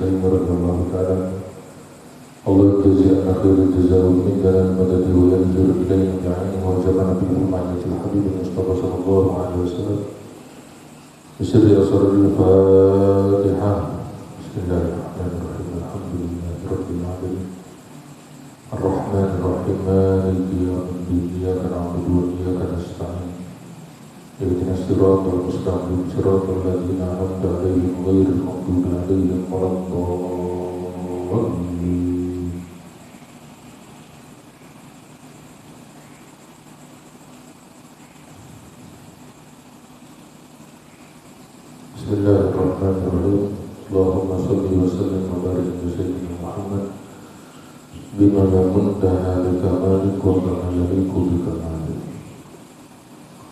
التيمي رضي الله تعالى الله يجزي عنا خير الجزاء ويمدنا المدد وينزل إلينا بعينه وجمعنا به معية الحبيب المصطفى صلى الله عليه وسلم بسر أسرار الفاتحة. بسم الله الرحمن الرحيم الحمد لله رب العالمين الرحمن الرحيم مالك يوم الدين إياك نعبد وإياك نستعين اهدنا الصراط المستقيم صراط الذين أنعمت عليهم غير المغضوب عليهم ولا الضالين. بسم الله الرحمن الرحيم اللهم صل وسلم وبارك على سيدنا محمد بما لا منتهى لكمالك وكما يليق بكمالك.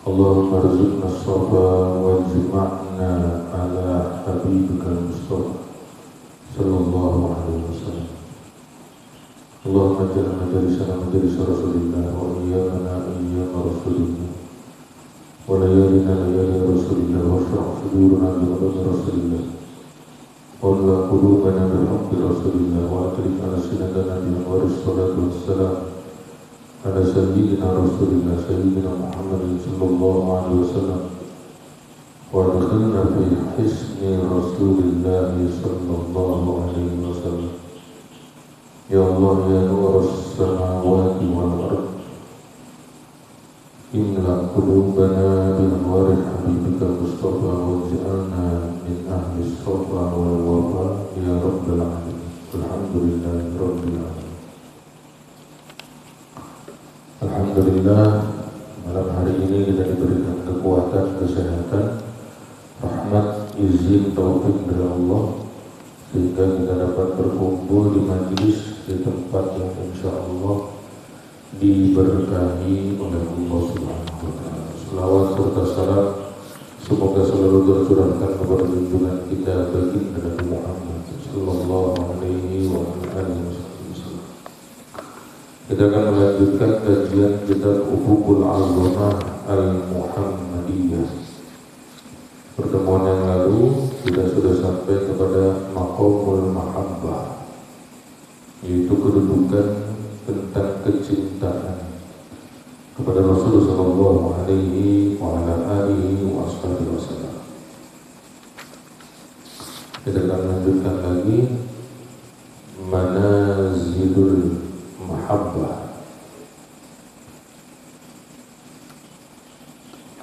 اللهم ارزقنا الصفا واجمعنا على حبيبك المصطفى صلى الله عليه وسلم. اللهم اجعل مجالسنا مجالس رسول الله وإيانا إيام رسول الله وليالنا ليالي رسول الله واشرح صدورنا بغضب رسول الله ولا قلوبنا بحب رسول الله وأكرم ألسنتنا بأنوار الصلاة والسلام على سيدنا رسول الله سيدنا محمد صلى الله عليه وسلم وادخلنا في حسن رسول الله صلى الله عليه وسلم. يا الله يا نور السماوات والأرض املأ قلوبنا بأنوار حبيبك المصطفى واجعلنا من أهل الصفا والوفاء يا رب العالمين. الحمد لله رب العالمين. Alhamdulillah, malam hari ini kita diberikan kekuatan, kesehatan, rahmat, izin, taufik dari Allah sehingga kita dapat berkumpul di majlis di tempat yang insya Allah diberkahi oleh Allah Subhanahu wa Ta'ala. Selawat serta salam semoga selalu tercurahkan kepada junjungan kita baginda Nabi Muhammad sallallahu alaihi wasallam. Kita akan melanjutkan kajian kitab Ufuqul Azamah Al-Muhammadiyah. Pertemuan yang lalu kita sudah sampai kepada Maqamul Mahabbah, yaitu kedudukan tentang kecintaan kepada Rasulullah sallallahu alaihi wasallam. Kita akan lanjutkan lagi Manazilul Mahabbah,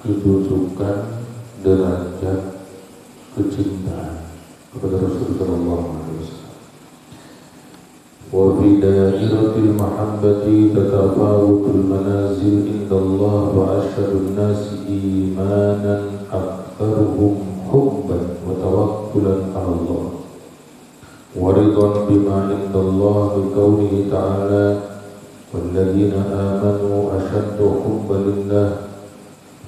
kedudukan derajat kecintaan kepada Rasulullah sallallahu alaihi wasallam. Wa fi dairatil mahabbati tatafawutul manazil indallah wa asyadun nasi imanan aktsaruhum hubban wa tawakkulan 'ala Allah wa ridwan bima indallah bi qawlihi ta'ala walladzina amanu ashaddu hubban lillah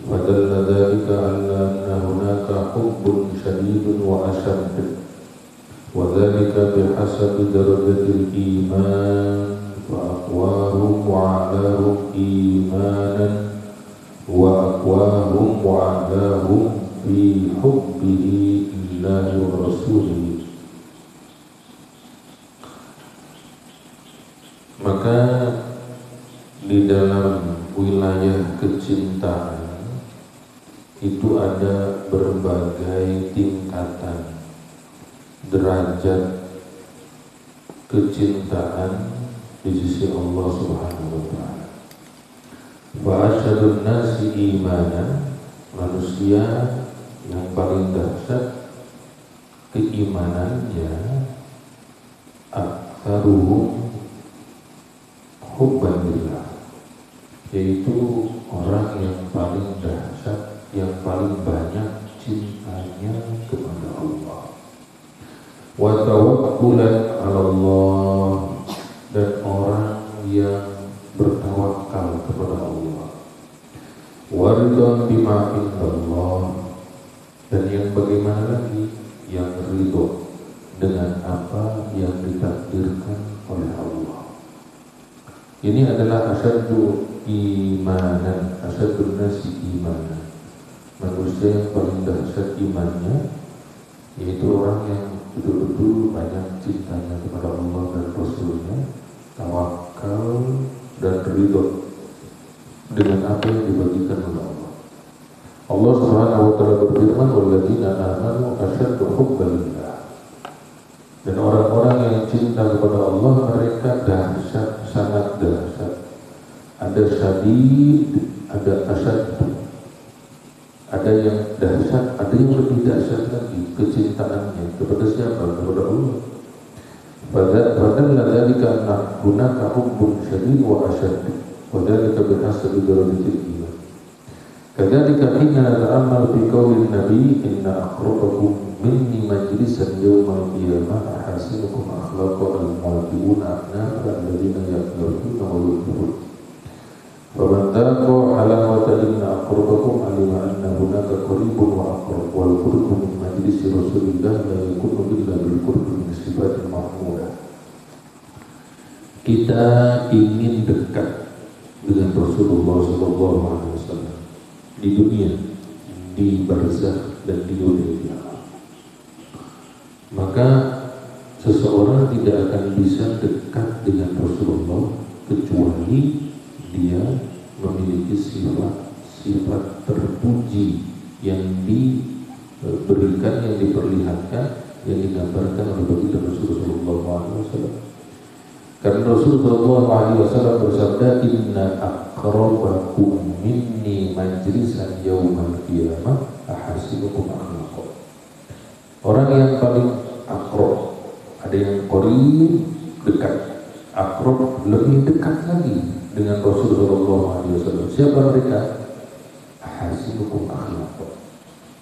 wa dalla dzalika 'ala anna hunaka hubbun shadidun wa ashadd wa dzalika bihasabi darajatil iman wa aqwahum wa 'alahum imanan wa aqwahum wa 'alahum fi hubbihi lillahi wa rasulihi. Maka di dalam wilayah kecintaan itu ada berbagai tingkatan derajat kecintaan di sisi Allah Subhanahu wa Ta'ala. Wa asyadun nasi imanan, manusia yang paling dahsyat keimanannya aktsaruhum hubban lillah, yaitu orang yang paling dahsyat, yang paling banyak cintanya kepada Allah. Wa tawakkulan 'ala Allah, dan orang yang bertawakal kepada Allah. Wa ridwan bima indallah, dan yang bagaimana lagi, yang ridho dengan apa yang ditakdirkan oleh Allah. Ini adalah asyaddu imanan, asyadun nasi imanan, manusia yang paling dahsyat imannya, yaitu orang yang betul-betul banyak cintanya kepada Allah dan Rasulnya, tawakal dan ridho dengan apa yang dibagikan oleh Allah. Allah Subhanahu wa taala berfirman, "Walladzina amanu asyaddu hubban lillah." Dan orang-orang yang cinta kepada Allah, mereka dahsyat, sangat dahsyat. Ada syadid, ada asyad. Ada yang dahsyat, ada yang lebih dahsyat lagi kecintaannya kepada siapa? Kepada Allah. Fadalla dzalika anna hunaka hubbun syadid wa asyad. Wa dzalika bihasabi darajatil iman. Kadzalika hina nata'ammal fi qaulin nabi inna aqrabakum minni majlisan yawmal qiyamah ahasinukum akhlaqa al-muwafiquna a'naf alladziina yaquluna wa yuqulun. Faman taqa halawata inna aqrabakum alima anna hunaka qaribun wa aqrab wal qurbu min majlisi Rasulillah la yakunu illa bil qurbi min sifatil mahmudah. Kita ingin dekat dengan Rasulullah sallallahu alaihi wasallam di dunia, di barzakh dan di dunia. Maka seseorang tidak akan bisa dekat dengan Rasulullah kecuali dia memiliki sifat terpuji yang diberikan, yang diperlihatkan, yang digambarkan oleh baginda Rasulullah SAW. Karena Rasulullah SAW bersabda, "Inna aqrabakum minni majlisan yaumal qiyamah ahasinukum akhlaqa." Orang yang paling akrab, ada yang qarib, dekat, akrab lebih dekat lagi dengan Rasulullah SAW. Siapa mereka? Ahasinukum akhlaqa,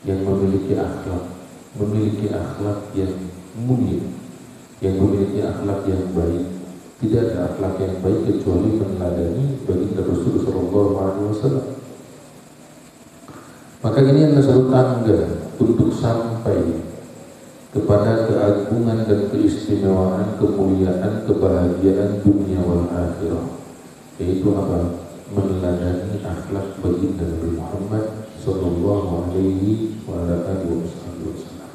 yang memiliki akhlak yang mulia, yang memiliki akhlak yang baik. Tidak ada akhlak yang baik kecuali meneladani baginda Rasul sallallahu alaihi wasallam. Maka ini adalah satu tangga untuk sampai kepada keagungan dan keistimewaan, kemuliaan, kebahagiaan dunia wal akhirah. Yaitu apa? Meneladani akhlak baginda Nabi Muhammad sallallahu alaihi wasallam,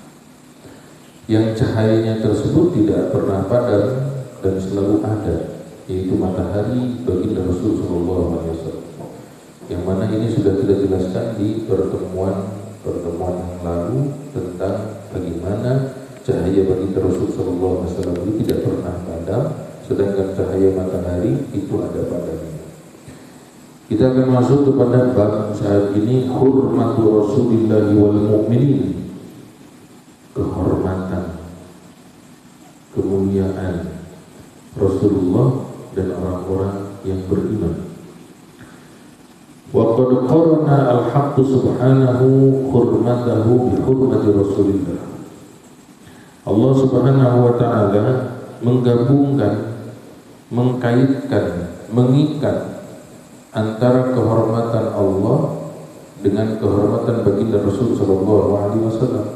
yang cahayanya tersebut tidak pernah padam dan selalu ada, yaitu matahari baginda Rasul sallallahu alaihi wasallam. Yang mana ini sudah kita jelaskan di pertemuan yang lalu tentang bagaimana cahaya baginda Rasul sallallahu alaihi wasallam itu tidak pernah padam, sedangkan cahaya matahari itu ada padamnya. Kita akan masuk kepada bab saat ini, hurmatu Rasulillah wal mu'minin, kehormatan, kemuliaan Rasulullah dan orang-orang yang beriman. Wa qad qarana al-haqq subhanahu hurmatahu bi hurmati Rasulillah. Allah Subhanahu wa taala menggabungkan, mengkaitkan, mengikat antara kehormatan Allah dengan kehormatan baginda Rasul sallallahu alaihi wasallam.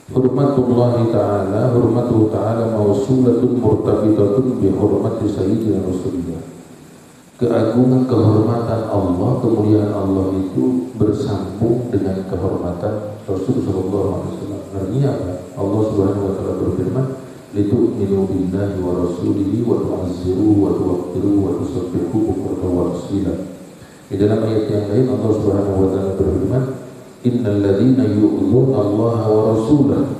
Hurmatullahi ta'ala, hurmatuhu ta'ala mausulatun murtabitatun bi hurmati sayyidina Rasulullah. Keagungan kehormatan Allah, kemuliaan Allah itu bersambung dengan kehormatan Rasul sallallahu alaihi wasallam. Artinya apa? Allah Subhanahu wa taala berfirman, "Litu'minu billahi wa rasulihi wa tu'azziruhu wa tuwaqqiruhu wa tusabbihuhu bukratan wa asila." Di dalam ayat yang lain Allah Subhanahu wa taala berfirman, "Innal ladzina yu'dzuna Allah wa rasulahu."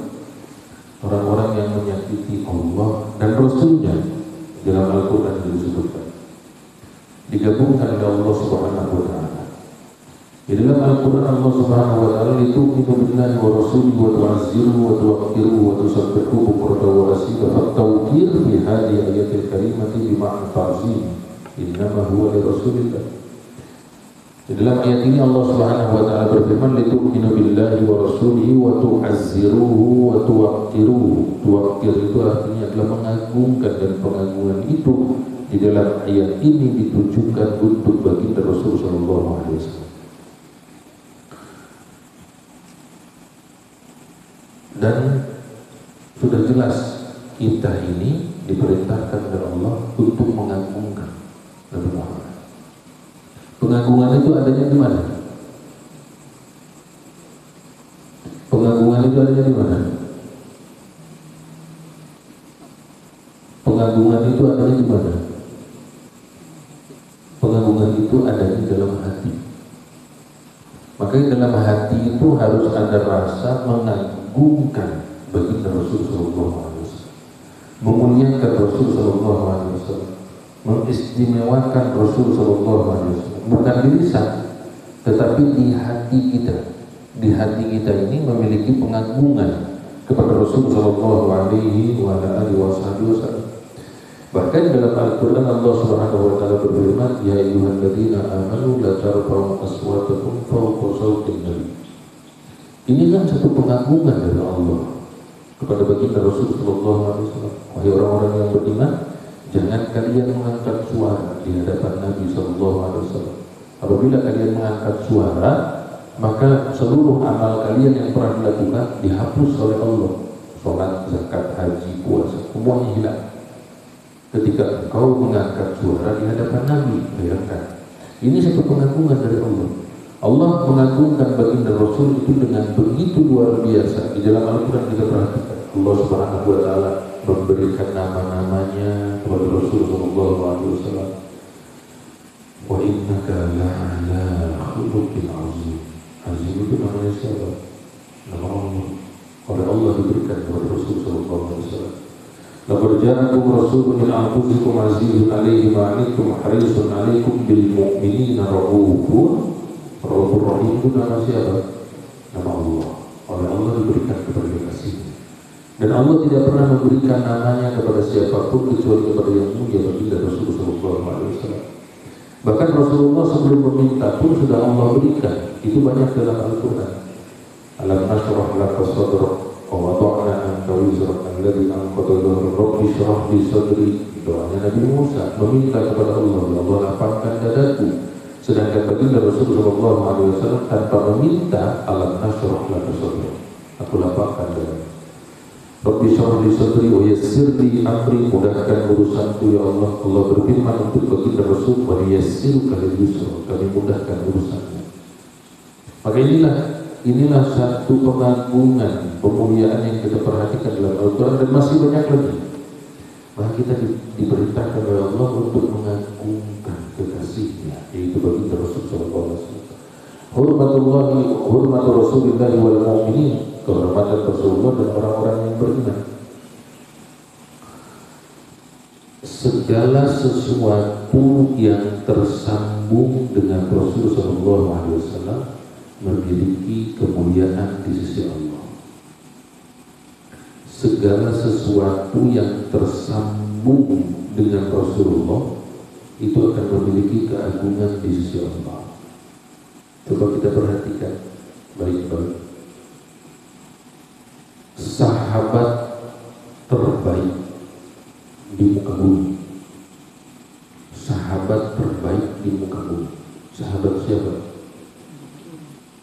Orang-orang yang menyakiti Allah dan Rasulnya, dalam Al-Quran disebutkan, digabungkan oleh Allah Subhanahu wa taala. Di dalam Al-Quran Allah Subhanahu wa taala, "Litu'minu billahi wa rasulihi wa tu'azziruhu wa tuwaqqiruhu wa tusabbihuhu bukratan wa asila." At-tawqir fi hadhihi ayatil karimati bi ma'na ta'zim, innama huwa li Rasulillah. Di dalam ayat ini Allah Subhanahu wa taala berfirman, "Litu'minu billahi wa rasulihi wa tu'azziruhu wa tuwaqqiruhu." Tuwaqqir itu artinya adalah mengagungkan, dan pengagungan itu di dalam ayat ini ditujukan untuk baginda Rasul sallallahu alaihi wasallam. Dan sudah jelas kita ini diperintahkan oleh Allah untuk mengagungkan Nabi Muhammad. Pengagungan itu adanya di mana? Pengagungan itu adanya di mana? Pengagungan itu adanya di mana? Pengagungan itu adanya dalam hati. Makanya dalam hati itu harus ada rasa mengagungkan baginda Rasul sallallahu alaihi wasallam, memuliakan Rasul sallallahu alaihi wasallam, mengistimewakan Rasul sallallahu alaihi wasallam, bukan di lisan tetapi di hati kita. Di hati kita ini memiliki pengagungan kepada Rasul sallallahu alaihi wasallam. Bahkan dalam Al-Quran Allah Subhanahu wa taala berfirman, ya ayyuhalladzina amanu la tarfa'u aswatakum fawqa sautin nabi. Ini kan satu pengagungan dari Allah kepada baginda Rasul sallallahu alaihi wasallam. Wahai orang-orang yang beriman, jangan kalian mengangkat suara di hadapan Nabi sallallahu alaihi wasallam. Apabila kalian mengangkat suara, maka seluruh amal kalian yang pernah dilakukan dihapus oleh Allah. Salat, zakat, haji, puasa, semuanya hilang ketika engkau mengangkat suara di hadapan Nabi. Bayangkan, ini satu pengagungan dari Allah. Allah mengagungkan baginda Rasul itu dengan begitu luar biasa. Di dalam Al-Quran kita perhatikan, Allah Subhanahu wa taala memberikan nama-namanya kepada Rasul sallallahu alaihi wasallam. Wa innaka la'ala khuluqin azim. Azim itu namanya siapa? Nama Allah. Oleh Allah diberikan kepada Rasul sallallahu alaihi wasallam. Laqad ja'akum rasulun min anfusikum azizun 'alaihi ma 'anittum harisun 'alaikum bil mu'minina raufur rahim. Itu nama siapa? Nama Allah. Oleh Allah diberikan kepada kekasihnya. Dan Allah tidak pernah memberikan namanya kepada siapapun kecuali kepada yang mulia baginda Rasul sallallahu alaihi wasallam. Bahkan Rasulullah sebelum meminta pun sudah Allah berikan. Itu banyak dalam Al-Quran. Alam nashrah laka sadrak wa wada'na anka wizrak alladhi anqadha dhahrak rabbi shrah li sadri. Doanya Nabi Musa meminta kepada Allah, ya Allah lapangkan dadaku. Sedangkan baginda Rasul sallallahu alaihi wasallam tanpa meminta, alam nashrah laka sadrak, aku lapangkan dadaku. Rabbi shrah li sadri wa yassir li amri, mudahkan urusanku ya Allah. Allah berfirman untuk baginda Rasul, wa yassiruka lil yusra, kami mudahkan urusanmu. Maka inilah satu pengagungan, pemuliaan yang kita perhatikan dalam Al-Quran, dan masih banyak lagi. Maka kita diperintahkan oleh Allah untuk mengagungkan kekasihnya, yaitu baginda Rasul sallallahu alaihi wasallam. Hurmatu Rasulillah wal mu'minin, kehormatan Rasulullah dan orang-orang yang beriman. Segala sesuatu yang tersambung dengan Rasul sallallahu alaihi wasallam memiliki kemuliaan di sisi Allah. Segala sesuatu yang tersambung dengan Rasulullah itu akan memiliki keagungan di sisi Allah. Coba kita perhatikan baik-baik. Sahabat terbaik di muka bumi, sahabat terbaik di muka bumi, sahabat siapa?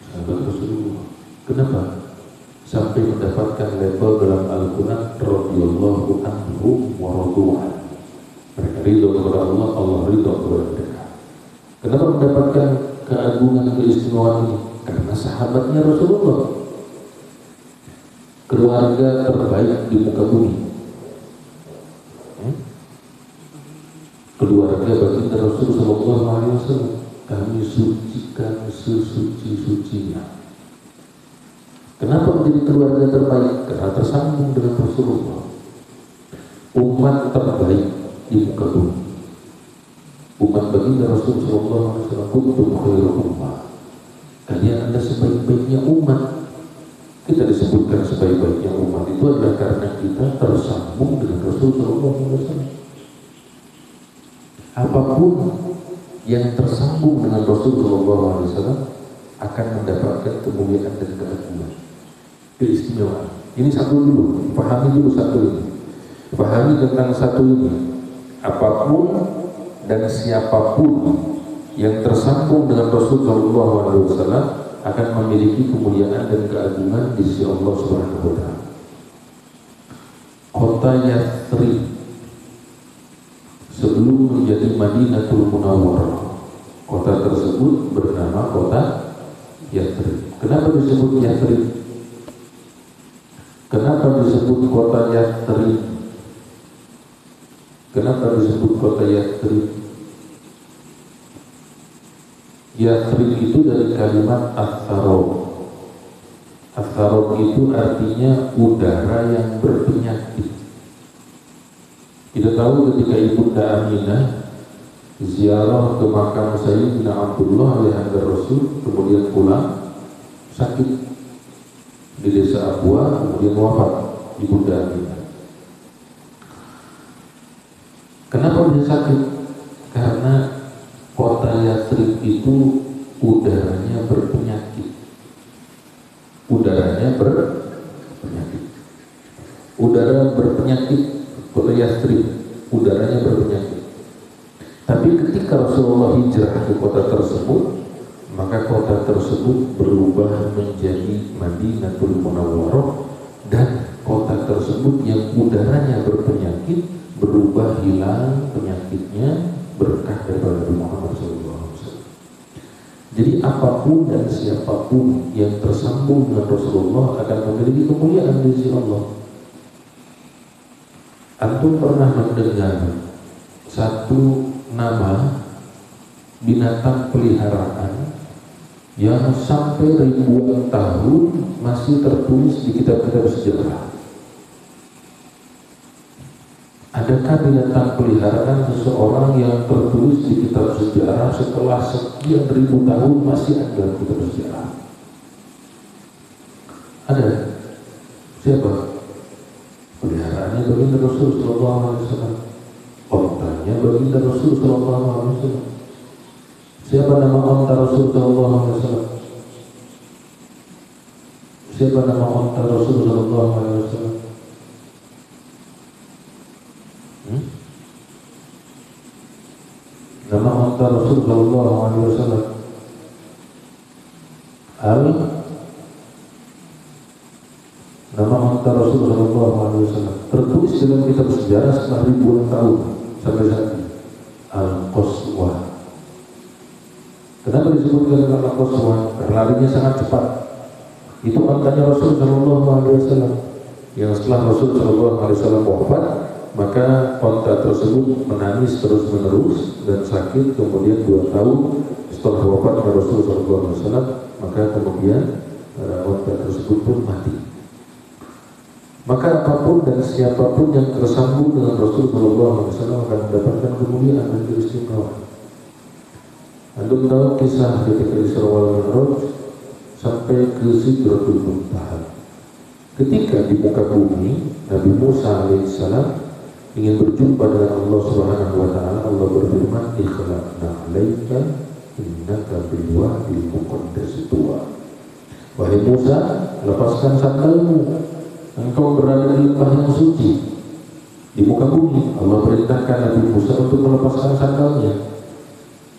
Sahabat Rasulullah. Kenapa sampai mendapatkan label dalam Al-Quran radhiyallahu anhum wa radu'an? Mereka ridho kepada Allah, Allah ridho kepada mereka. Kenapa mendapatkan keagungan keistimewaan ini? Karena sahabatnya Rasulullah, keluarga terbaik di muka bumi. Keluarga baginda Rasul sallallahu alaihi wasallam kami sucikan sesuci-sucinya. Kenapa menjadi keluarga terbaik? Karena tersambung dengan Rasulullah. Umat terbaik di muka bumi, umat baginda Rasul sallallahu alaihi wasallam, kuntum khairu ummah. Kalian adalah sebaik-baiknya umat. Kita disebutkan sebaik-baiknya umat itu adalah karena kita tersambung dengan Rasul sallallahu alaihi wasallam. Apapun yang tersambung dengan Rasul sallallahu alaihi wasallam akan mendapatkan kemuliaan dan keagungan, keistimewaan. Ini satu dulu, pahami dulu satu ini. Pahami tentang satu ini. Apapun dan siapapun yang tersambung dengan Rasul sallallahu alaihi wasallam akan memiliki kemuliaan dan keagungan di sisi Allah Subhanahu wa taala. Kota Yathrib sebelum menjadi Madinatul Munawwarah, kota tersebut bernama kota Yathrib. Kenapa disebut Yathrib? Kenapa disebut kota Yathrib? Kenapa disebut kota Yathrib? Yathrib itu dari kalimat Atharab. Atharab itu artinya udara yang berpenyakit. Kita tahu ketika Ibunda Aminah ziarah ke makam Sayyidina Abdullah ayahanda Rasul, kemudian pulang sakit di desa Abwa, kemudian wafat Ibunda Aminah. Kenapa dia sakit? Karena kota Yathrib itu udaranya berpenyakit. Udaranya berpenyakit. Udara berpenyakit, kota Yathrib, udaranya berpenyakit. Tapi ketika Rasulullah hijrah ke kota tersebut, maka kota tersebut berubah menjadi Madinatul Munawwarah, dan kota tersebut yang udaranya berpenyakit berubah hilang penyakitnya berkah daripada Nabi Muhammad SAW. Jadi apapun dan siapapun yang tersambung dengan Rasulullah akan memiliki kemuliaan di sisi Allah. Antum pernah mendengar satu nama binatang peliharaan yang sampai ribuan tahun masih tertulis di kitab-kitab sejarah? Adakah binatang peliharaan seseorang yang tertulis di kitab sejarah setelah sekian ribu tahun masih ada dalam kitab sejarah? Ada. Siapa? Peliharaannya baginda Rasul sallallahu alaihi wasallam. Ontanya baginda Rasul sallallahu alaihi wasallam. Siapa nama onta Rasul sallallahu alaihi wasallam? Siapa nama onta Rasul sallallahu alaihi wasallam? Nama onta Rasul sallallahu alaihi wasallam nama onta Rasul sallallahu alaihi wasallam tertulis dalam kitab sejarah setelah ribuan tahun sampai saat ini. Al-Qaswah. Kenapa disebutkan dengan Al-Qaswah? Karena larinya sangat cepat. Itu ontanya Rasul sallallahu alaihi wasallam yang setelah Rasul sallallahu alaihi wasallam wafat, maka onta tersebut menangis terus-menerus dan sakit. Kemudian 2 tahun setelah wafatnya Rasul SAW, maka kemudian onta tersebut pun mati. Maka apapun dan siapapun yang tersambung dengan Rasul SAW akan mendapatkan kemuliaan dan keistimewaan. Anda tahu kisah ketika Isra wal Mi'raj sampai ke Sidratul Muntaha. Ketika di muka bumi Nabi Musa alaihissalam ingin berjumpa dengan Allah Subhanahu wa taala, Allah berfirman, "Ikhlaqna 'alaika innaka bil wadil muqaddas tuwa." Wahai Musa, lepaskan sandalmu, engkau berada di lembah yang suci. Di muka bumi Allah perintahkan Nabi Musa untuk melepaskan sandalnya.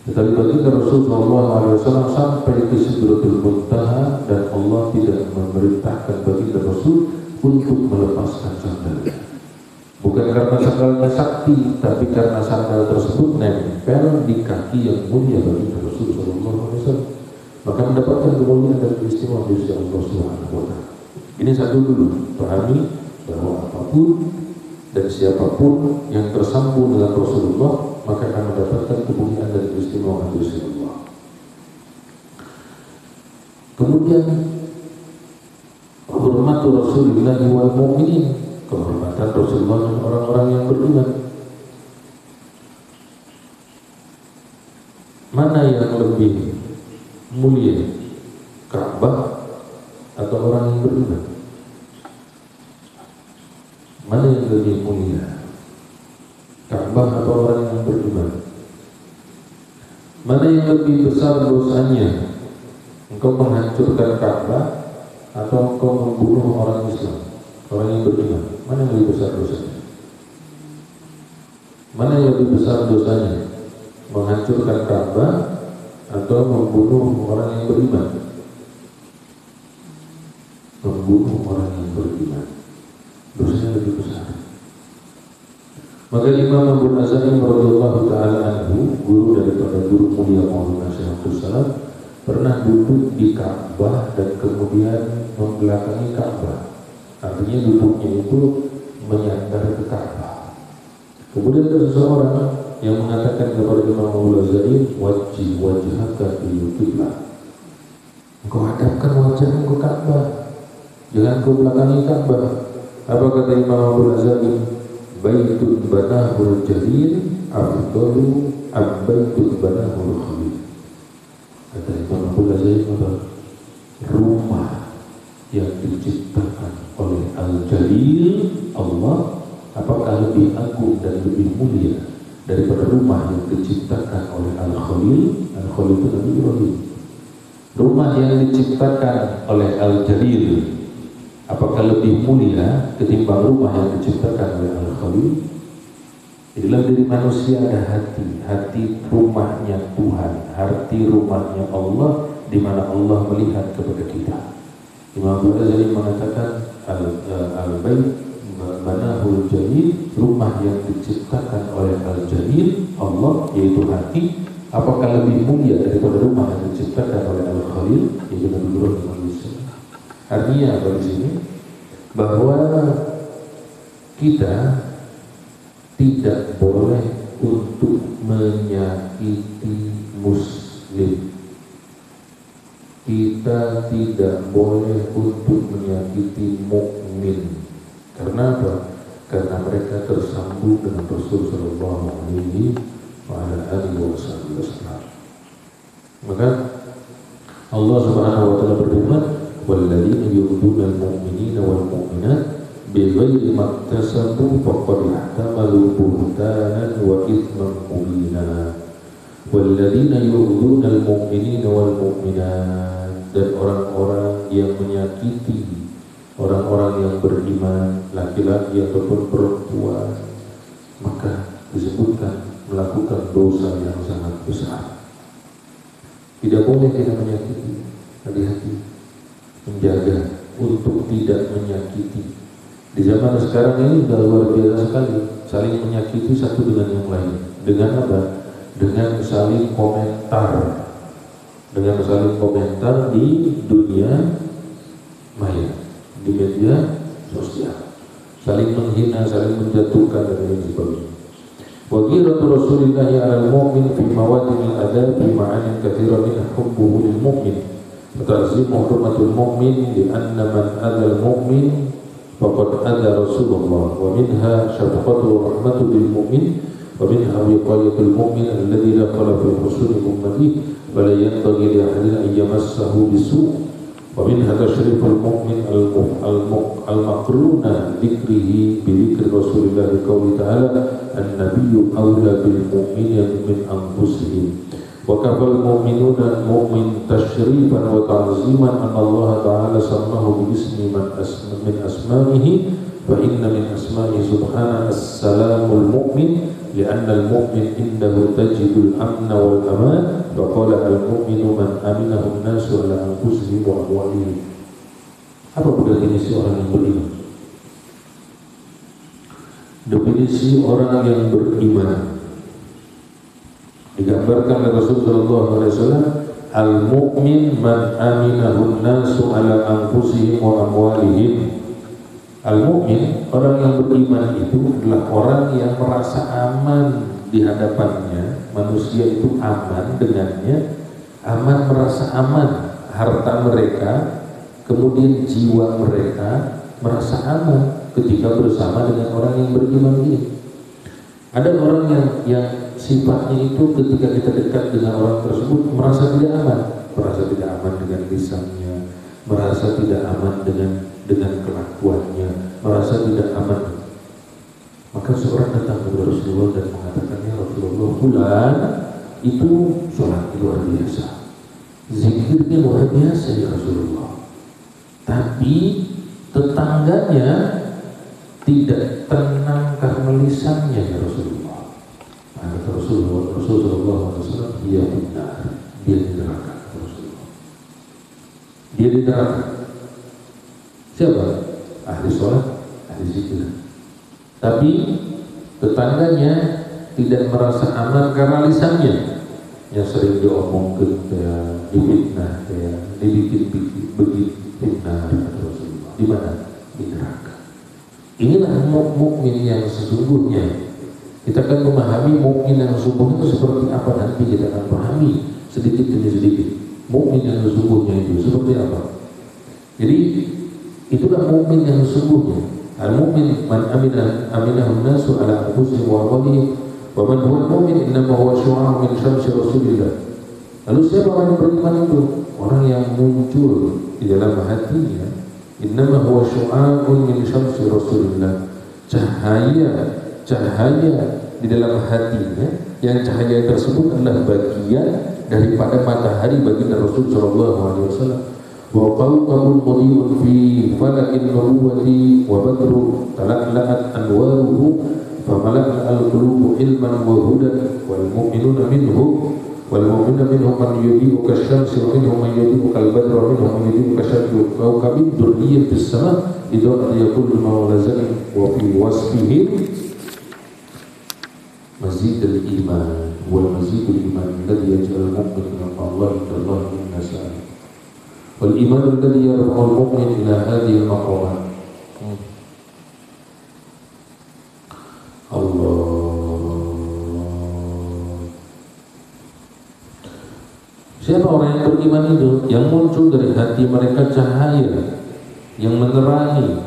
Tetapi baginda Rasul SAW sampai ke Sidratul Muntaha dan Allah tidak memerintahkan baginda Rasul untuk melepaskan sandalnya. Bukan karena sandalnya sakti, tapi karena sandal tersebut nempel di kaki yang mulia baginda Rasul SAW, maka mendapatkan kemuliaan dan keistimewaan di sisi Allah Subhanahu wa taala. Ini satu dulu, pahami bahwa apapun dan siapapun yang tersambung dengan Rasulullah maka akan mendapatkan kemuliaan dan keistimewaan di sisi Allah. Kemudian hormatu Rasulullah wal mu'minin, kehormatan Rasulullah dan orang-orang yang beriman. Mana yang lebih mulia, Ka'bah atau orang yang beriman? Mana yang lebih mulia, Ka'bah atau orang yang beriman? Mana yang lebih besar dosanya, engkau menghancurkan Ka'bah atau engkau membunuh orang Islam, orang yang beriman? Mana yang lebih besar dosanya? Mana yang lebih besar dosanya, menghancurkan Ka'bah atau membunuh orang yang beriman? Membunuh orang yang beriman, dosanya lebih besar. Maka Imam Abu Nazaim radhiyallahu taala anhu, guru daripada guru mulia Maulana Syekh Abdul Salam, pernah duduk di Ka'bah dan kemudian membelakangi Ka'bah. Artinya duduknya itu menyandar ke Ka'bah. Kemudian ada seseorang yang mengatakan kepada Imam Abu Ghazali, wajhaka fil qiblah. Engkau hadapkan wajahmu ke Ka'bah, jangan kau belakangi Ka'bah. Apa kata Imam Abu Ghazali? Baitun banahul jalil afdalu am baitun banahul khalil. Kata Imam Abu Ghazali, rumah yang diciptakan oleh Al-Jalil Allah, apakah lebih agung dan lebih mulia daripada rumah yang diciptakan oleh Al-Khalil? Al-Khalil itu Nabi Ibrahim. Rumah yang diciptakan oleh Al-Jalil, apakah lebih mulia ketimbang rumah yang diciptakan oleh Al-Khalil? Di dalam diri manusia ada hati rumahnya Tuhan, hati rumahnya Allah, di mana Allah melihat kepada kita. Imam Abu Ghazali mengatakan al-bait banahul jalil, rumah yang diciptakan oleh Al-Jalil Allah, yaitu hati, apakah lebih mulia daripada rumah yang diciptakan oleh Al-Khalil, yaitu Nabi Ibrahim alaihissalam. Artinya apa di sini? Bahwa kita tidak boleh untuk menyakiti muslim. Kita tidak boleh untuk menyakiti mukmin. Karena apa? Karena mereka tersambung dengan Rasul sallallahu alaihi wasallam. Maka Allah Subhanahu wa taala berfirman, "Walladzina yu'duna al-mu'minina wal mu'minat bighairi maktasabu faqad ihtamalu buhtanan wa itsman mubina." Walladzina yu'duna al-mu'minina wal mu'minat, dan orang-orang yang menyakiti orang-orang yang beriman, laki-laki ataupun perempuan, maka disebutkan melakukan dosa yang sangat besar. Tidak boleh kita menyakiti, hati-hati, menjaga untuk tidak menyakiti. Di zaman sekarang ini sudah luar biasa sekali, saling menyakiti satu dengan yang lain. Dengan apa? Dengan saling komentar, dengan saling komentar di dunia maya, di media sosial, saling menghina, saling menjatuhkan dan lain sebagainya. Wa ghiratu Rasulillah 'alal mu'min fi mawadin al-adab fi ma'anin katsira min hubbuhu lil mu'min wa ta'zimu hurmatul mu'min li anna man adal mu'min faqad ada Rasulullah, wa minha syafaqatu wa rahmatu lil mu'min, wa minha wiqayatul mu'min alladhi la khala fi husuli ummatihi wa la yanbaghi li ahadin an yamassahu bisu'. ومنها تشريف المؤمن المقرون ذكره بذكر رسول الله قوله تعالى النبي أولى بالمؤمنين من أنفسهم وكفى المؤمنون المؤمن تشريفا وتعظيما أن الله تعالى سماه باسم من أسمائه فإن من أسمائه سبحانه السلام المؤمن لأن المؤمن عنده تجد الأمن والأمان فقال المؤمن من أمنه الناس على أنفسهم وأموالهم. Apa definisi orang yang beriman? Definisi orang yang beriman digambarkan oleh Rasulullah SAW, al-mu'min man aminahu nasu ala anfusihim wa amwalihim. Al-mu'min, orang yang beriman itu adalah orang yang merasa aman di hadapannya, manusia itu aman dengannya, aman, merasa aman harta mereka, kemudian jiwa mereka merasa aman ketika bersama dengan orang yang beriman ini. Ada orang yang sifatnya itu ketika kita dekat dengan orang tersebut merasa tidak aman dengan lisannya, merasa tidak aman dengan kelakuannya, merasa tidak aman. Maka seorang datang kepada Rasulullah dan mengatakan, ya Rasulullah, fulan itu sholatnya luar biasa, zikirnya luar biasa ya Rasulullah, tapi tetangganya tidak tenang karena lisannya ya Rasulullah. Maka Rasulullah SAW, dia benar, dia di neraka. Rasulullah, dia di neraka. Siapa? Ahli sholat, ahli zikir. Tapi tetangganya tidak merasa aman karena lisannya yang sering diomongkan, kayak difitnah, kayak dibikin fitnah. Rasulullah di mana? Di neraka. Inilah mukmin yang sesungguhnya. Kita akan memahami mukmin yang sesungguhnya itu seperti apa, nanti kita akan pahami sedikit demi sedikit. Mukmin yang sesungguhnya itu seperti apa? Jadi itulah mukmin yang sesungguhnya. Al-mu'min man aminahu nasu ala anfusihim wa amwalihim wa man huwa al-mu'min innama huwa syu'a'un min syamsi Rasulillah. Lalu siapa orang yang beriman itu? Orang yang muncul di dalam hatinya, innama huwa syu'a'un min syamsi Rasulillah. Cahaya di dalam hatinya, yang cahaya tersebut adalah bagian daripada matahari baginda Rasul sallallahu alaihi wasallam. Wa qawqabun mudhi'un fi falakin nubuwati wa badru tala'la'at anwaruhu famala'na al-qulubu ilman wa hudan wal mu'minuna minhum man yudhi'u kasyamsi wa minhum man yudhi'u kalbadru wa minhum man yudhi'u kasyamsi qawqabin durriyyin fis sama' idza yaqulu mawlazani wa fi wasfihim mazidul iman wal mazidul iman alladhi yaj'alul mu'min min Allah indallahi min nasa'ah wal iman alladhi yarfa'ul mu'min ila hadhihi al-maqamat. Allah. Siapa orang yang beriman itu? Yang muncul dari hati mereka cahaya yang menerangi,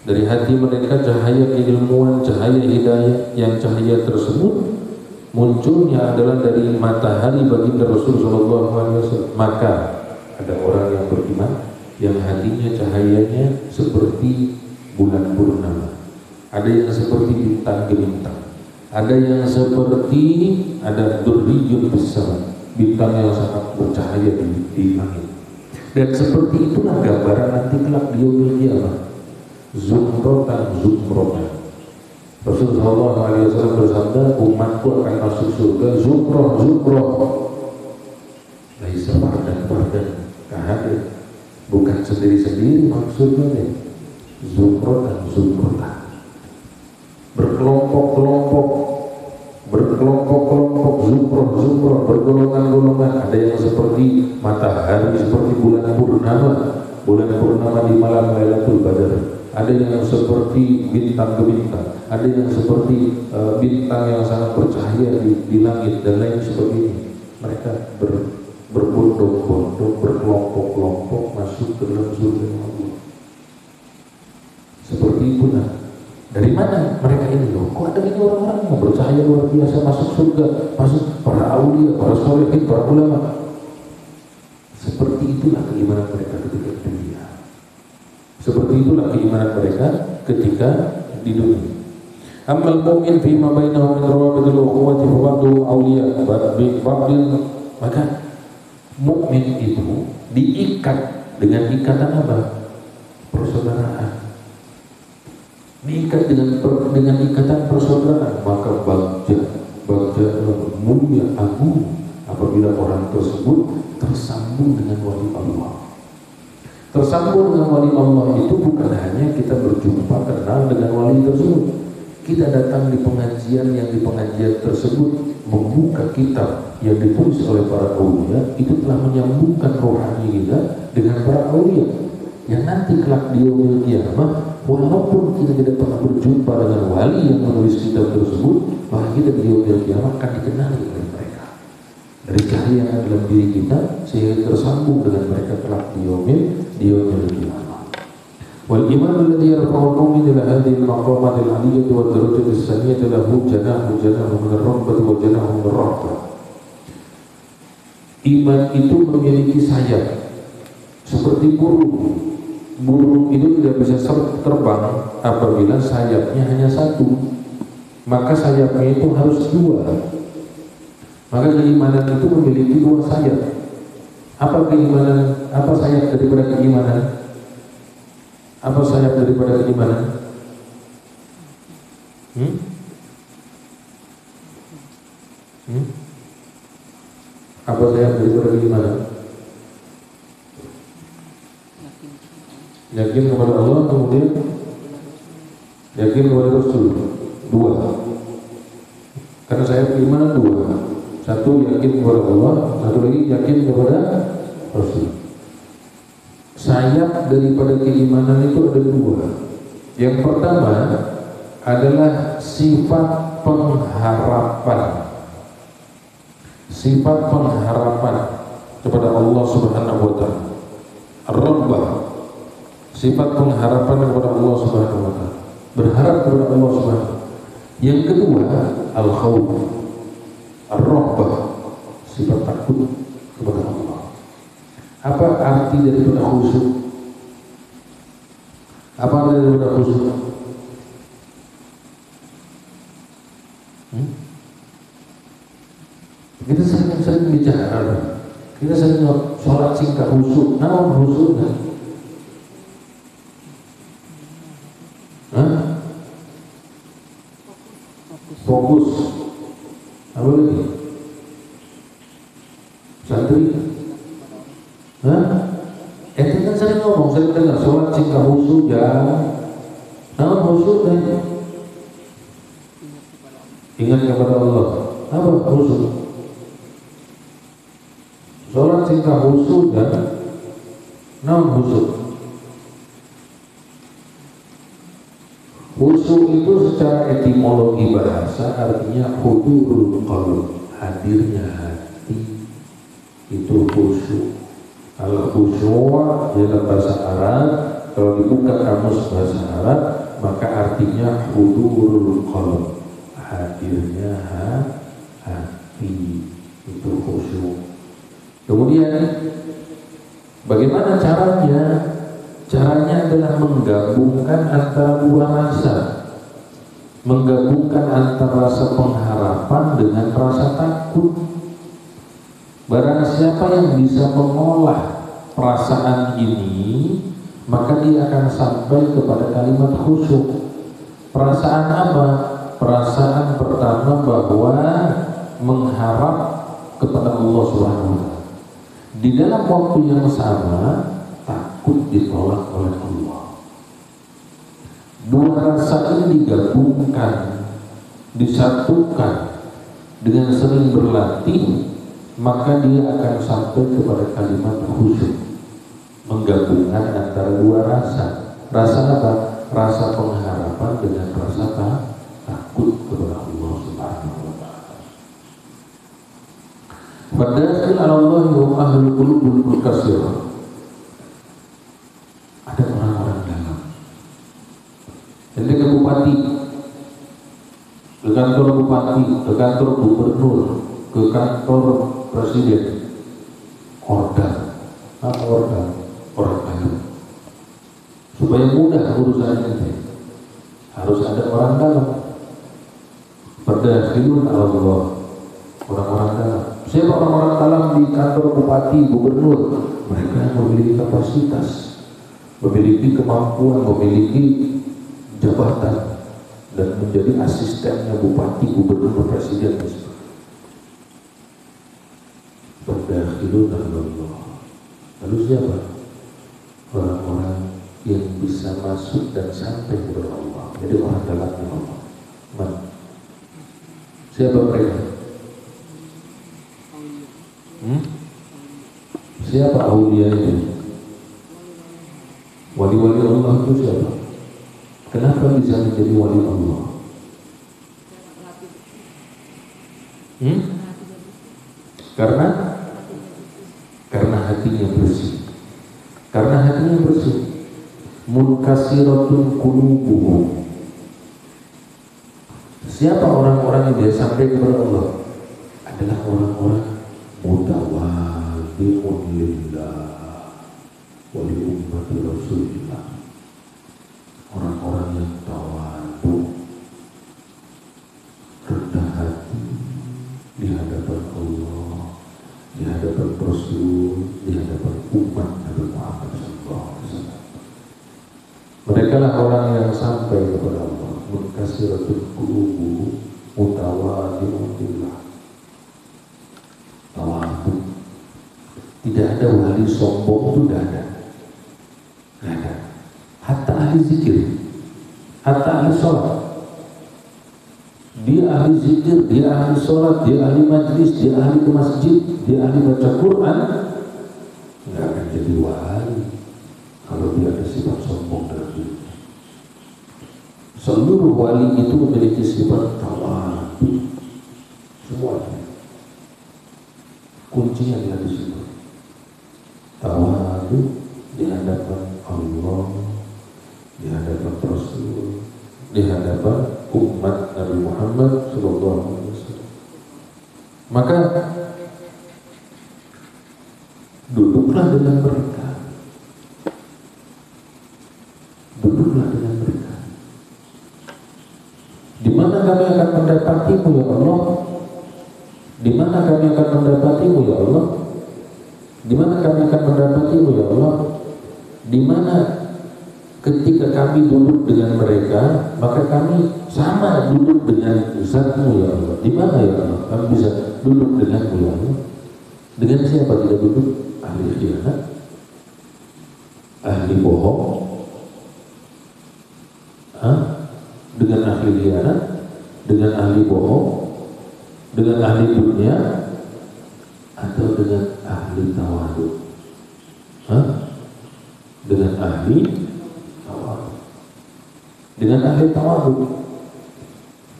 dari hati mereka cahaya keilmuan, cahaya hidayah, yang cahaya tersebut munculnya adalah dari matahari baginda Rasul sallallahu alaihi wasallam. Maka ada orang yang beriman yang hatinya cahayanya seperti bulan purnama, ada yang seperti bintang gemintang, ada yang seperti ada durriyun besar, bintang yang sangat bercahaya di langit. Dan seperti itulah gambaran nanti kelak di yaumil qiyamah. Zumrotan. Rasulullah sallallahu alaihi wasallam bersabda, umatku akan masuk surga zumroh. Laisa fardan, kahadir, bukan sendiri-sendiri maksudnya. Zumrotan, berkelompok-kelompok, zumroh, bergolongan-golongan. Ada yang seperti matahari, seperti bulan purnama di malam Lailatul Qadar. Ada yang seperti bintang gemintang, ada yang seperti bintang yang sangat bercahaya di langit, dan lain sebagainya. Mereka berbondong-bondong, berkelompok-kelompok masuk ke dalam surga Allah. Seperti itulah. Dari mana mereka ini loh? Kok ada ini orang-orang yang bercahaya luar biasa masuk surga, masuk para aulia, para sholihin, para ulama. Seperti itulah keimanan mereka ketika di dunia. Seperti itulah keimanan mereka ketika di dunia. Amal mu'min fi ma bainahu min rawabitil ukhuwati fa ba'du auliya ba'dil, maka mukmin itu diikat dengan ikatan apa? Persaudaraan. Diikat dengan ikatan persaudaraan, maka bagja mulia agung apabila orang tersebut tersambung dengan wali Allah. Tersambung dengan wali Allah itu bukan hanya kita berjumpa kenal dengan wali tersebut. Kita datang di pengajian, yang di pengajian tersebut membuka kitab yang ditulis oleh para aulia, itu telah menyambungkan rohani kita dengan para aulia. Yang nanti kelak di yaumil qiyamah, walaupun kita tidak pernah berjumpa dengan wali yang menulis kitab tersebut, maka kita di yaumil qiyamah akan dikenali oleh mereka dari cahaya yang ada dalam diri kita, sehingga tersambung dengan mereka kelak di yaumil qiyamah. Wal iman alladhi yarfa'u al-mu'min ila hadhihi al-maqamat al-'aliyyah wa ad-darajat as-saniyah lahu janahu min ar-rahmah wa janahu min ar-rahmah. Iman itu memiliki sayap seperti burung. Burung itu tidak bisa terbang apabila sayapnya hanya satu, maka sayapnya itu harus dua. Maka keimanan itu memiliki dua sayap. Apa keimanan? Apa sayap daripada keimanan? Apa sayap daripada keimanan? Apa sayap daripada keimanan? Yakin kepada Allah, kemudian yakin kepada Rasul. Dua. Karena sayap keimanan dua. Satu yakin kepada Allah, satu lagi yakin kepada Rasul. Sayap daripada keimanan itu ada dua. Yang pertama adalah sifat pengharapan. Sifat pengharapan kepada Allah Subhanahu wa taala. Ar-Rabbah, sifat pengharapan kepada Allah Subhanahu wa taala. Berharap kepada Allah Subhanahu. Yang kedua, al-khauf. Ar-Rabbah, sifat takut kepada Allah. Apa arti daripada khusyuk? Apa arti daripada khusyuk? Kita sering bicara, kita sering sholat singkat khusyuk. Naon khusyuknya? Fokus. Apa lagi? Santri? Itu kan sering ngomong, sering dengar sholat singkat khusyuk ya. Naon khusyuknya? Ingat kepada Allah. Apa khusyuk? Sholat singkat khusyuk dan naon khusyuk? Khusyuk itu secara etimologi bahasa artinya hudurul qalb, hadirnya hati, itu khusyuk. Kalau khusyuk dalam bahasa Arab, kalau dibuka kamus bahasa Arab, maka artinya hudurul qalb, hadirnya hati, itu khusyuk. Kemudian bagaimana caranya? Caranya adalah menggabungkan antara dua rasa. Menggabungkan antara rasa pengharapan dengan rasa takut. Barang siapa yang bisa mengolah perasaan ini, maka dia akan sampai kepada kalimat khusyuk. Perasaan apa? Perasaan pertama bahwa mengharap kepada Allah Subhanahu wa taala. Di dalam waktu yang sama takut ditolak oleh Allah. Dua rasa ini digabungkan, disatukan dengan sering berlatih, maka dia akan sampai kepada kalimat khusyuk. Menggabungkan antara dua rasa. Rasa apa? Rasa pengharapan dengan rasa takut kepada Allah Subhanahu wa taala. Fadakhil ala Allah wa ahlul qulubul kasir. Ada orang-orang dalam. Jadi ke bupati, ke kantor bupati, ke kantor gubernur, ke kantor presiden, order, orang dalam. Supaya mudah urusan ini, harus ada orang dalam. Fadakhilun ala Allah, orang-orang dalam. Siapa orang-orang dalam di kantor bupati, gubernur? Mereka yang memiliki kapasitas, memiliki kemampuan, memiliki jabatan, dan menjadi asistennya bupati, gubernur, presiden. Berdakhilun Allah. Lalu siapa? Orang-orang yang bisa masuk dan sampai kepada Allah. Jadi orang dalamnya Allah. Mana? Siapa mereka? Siapa aulia itu? Wali-wali Allah itu siapa? Kenapa bisa menjadi wali Allah? Karena hatinya bersih. Karena hatinya bersih. Munkasiratun qulubuhum. Siapa orang-orang yang dia sampai kepada Allah? Adalah orang-orang mutawaddi'un lillah wa li ummati Rasulillah. Orang-orang yang tawadu, rendah hati di hadapan Allah, di hadapan Rasul, di hadapan umat Nabi Muhammad SAW. Mereka lah orang yang sampai kepada Allah. Munkasiratul qulubu mutawaddi'un lillah. Tawadu. Tidak ada wali sombong, itu tidak ada. Tidak ada. Hatta ahli zikir, hatta ahli sholat. Dia ahli zikir, dia ahli sholat, dia ahli majlis, dia ahli ke masjid, dia ahli baca Quran, nggak akan jadi wali kalau dia ada sifat sombong dalam dirinya. Seluruh wali itu memiliki sifat tawadhu. Semuanya. Kuncinya adalah di situ. Tawadhu di hadapan Allah, di hadapan Rasul, di hadapan umat Nabi Muhammad SAW. Maka duduklah dengan mereka. Duduklah dengan mereka. Di mana kami akan mendapatimu ya Allah? Di mana kami akan mendapatimu ya Allah? Di mana kami akan mendapatimu ya Allah? Di mana ketika kami duduk dengan mereka, maka kami sama duduk dengan Zatmu ya Allah. Di mana ya Allah? Kami bisa duduk denganmu ya Allah. Dengan siapa tidak duduk? Ahli khianat, ahli bohong, dengan ahli khianat, dengan ahli bohong, dengan ahli dunia, atau dengan ahli tawadhu? Dengan ahli tawadhu. Dengan ahli tawadhu,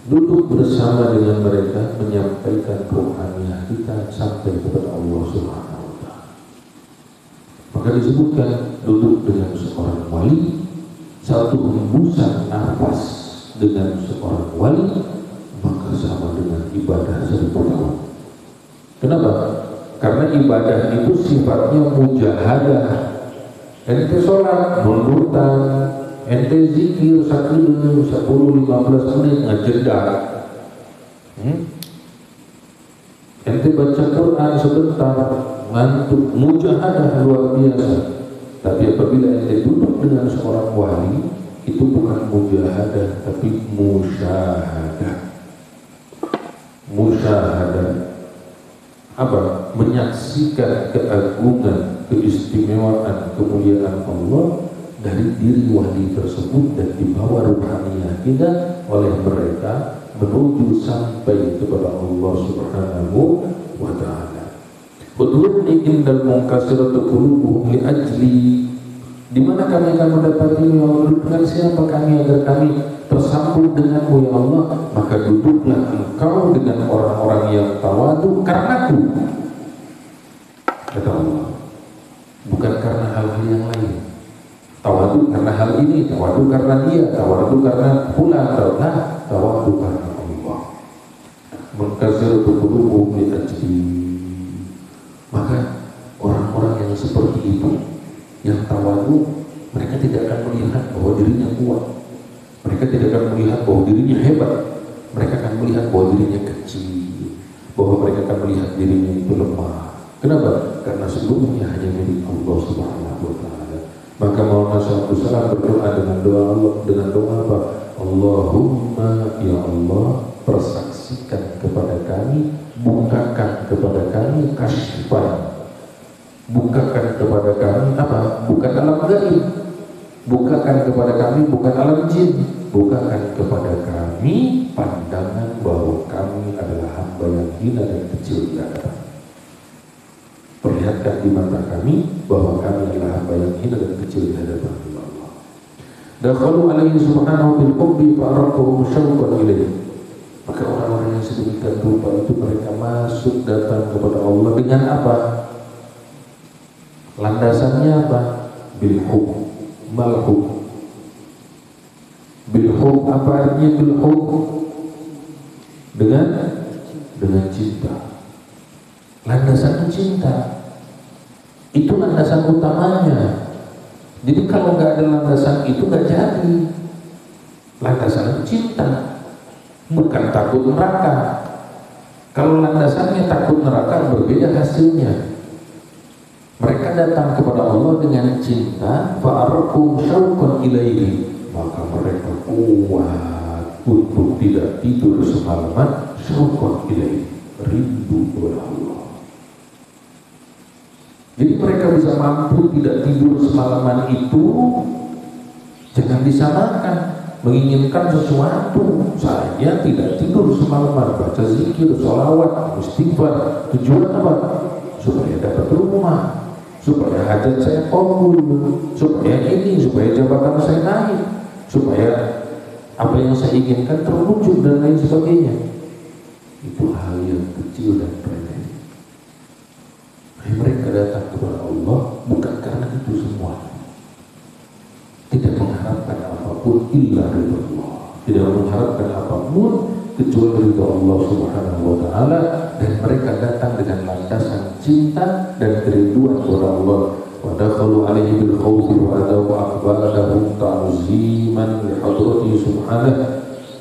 duduk bersama dengan mereka, menyampaikan rohaniah kita sampai kepada Allah Subhanahu wa Ta'ala. Maka disebutkan duduk dengan seorang wali, satu hembusan nafas dengan seorang wali maka sama dengan ibadah 1000 tahun. Kenapa? Karena ibadah itu sifatnya mujahadah. Ente sholat nurutan, ente zikir 10-15 menit ngajedak, ente baca Quran sebentar ngantuk, mujahadah luar biasa. Tapi apabila ente duduk dengan seorang wali, itu bukan mujahadah tapi musyahadah. Musyahadah apa? Menyaksikan keagungan, keistimewaan, kemuliaan Allah dari diri wali tersebut dan dibawa ruhaniah kita oleh mereka menuju sampai kepada Allah Subhanahu wa Ta'ala. Udhurni indal munkasiratu qulubuhum li ajli. Di mana kami akan mendapati ya Allah? Dengan siapa kami agar kami tersambung denganmu ya Allah? Maka duduklah engkau dengan orang-orang yang tawadhu karenaku, kata Allah, bukan karena hal-hal yang lain. Tawadhu karena hal ini, tawadhu karena dia, tawadhu karena pula, tawadhu karena Allah. Munkasiratu qulubuhum li ajli. Maka orang-orang yang seperti itu, yang tawadhu, mereka tidak akan melihat bahwa dirinya kuat, mereka tidak akan melihat bahwa dirinya hebat, mereka akan melihat bahwa dirinya kecil, bahwa mereka akan melihat dirinya itu lemah. Kenapa? Karena seluruhnya hanya milik Allah Subhanahu wa Ta'ala. Maka Maulana Syaikhul Islam berdoa dengan doa apa? Allahumma ya Allah, persaksikan kepada kami, bukakan kepada kami kasyfan. Bukakan kepada kami apa? Bukan alam gaib. Bukakan kepada kami bukan alam jin. Bukakan kepada kami pandangan bahwa kami adalah hamba yang hina dan kecil di hadapan. Perlihatkan di mata kami bahwa kami adalah hamba yang hina dan kecil di hadapan Allah. Dakhalu alaihi subhanahu bil hubbi fa'araquhum syauqan ilaihi. Maka orang-orang yang sedemikian rupa itu mereka masuk datang kepada Allah dengan apa? Landasannya apa? Bilhub, malhub. Bilhub apa artinya bilhub? Dengan cinta. Landasan cinta. Itu landasan utamanya. Jadi kalau nggak ada landasan itu nggak jadi. Landasan cinta, bukan takut neraka. Kalau landasannya takut neraka berbeda hasilnya. Mereka datang kepada Allah dengan cinta, fa'arqum syauqan ilaihi, maka mereka kuat untuk tidak tidur semalaman, syauqan ilaihi, rindu kepada Allah. Jadi mereka bisa mampu tidak tidur semalaman itu, jangan disamakan menginginkan sesuatu. Saya tidak tidur semalaman, baca zikir, sholawat, istighfar, tujuan apa? Supaya dapat rumah, supaya hajat saya kabul, supaya ini, supaya jabatan saya naik, supaya apa yang saya inginkan terwujud dan lain sebagainya. Itu hal yang kecil dan remeh. Mereka datang kepada Allah bukan karena itu semua, tidak mengharapkan apapun illa ridha Allah, tidak mengharapkan apapun kecuali ridha Allah Subhanahu wa taala, dan mereka datang dengan landasan cinta dan kerinduan kepada Allah. Wa dakhalu alaihi bil khawfi wa adaw aqbalahum ta'ziman li hadratihi subhanahu.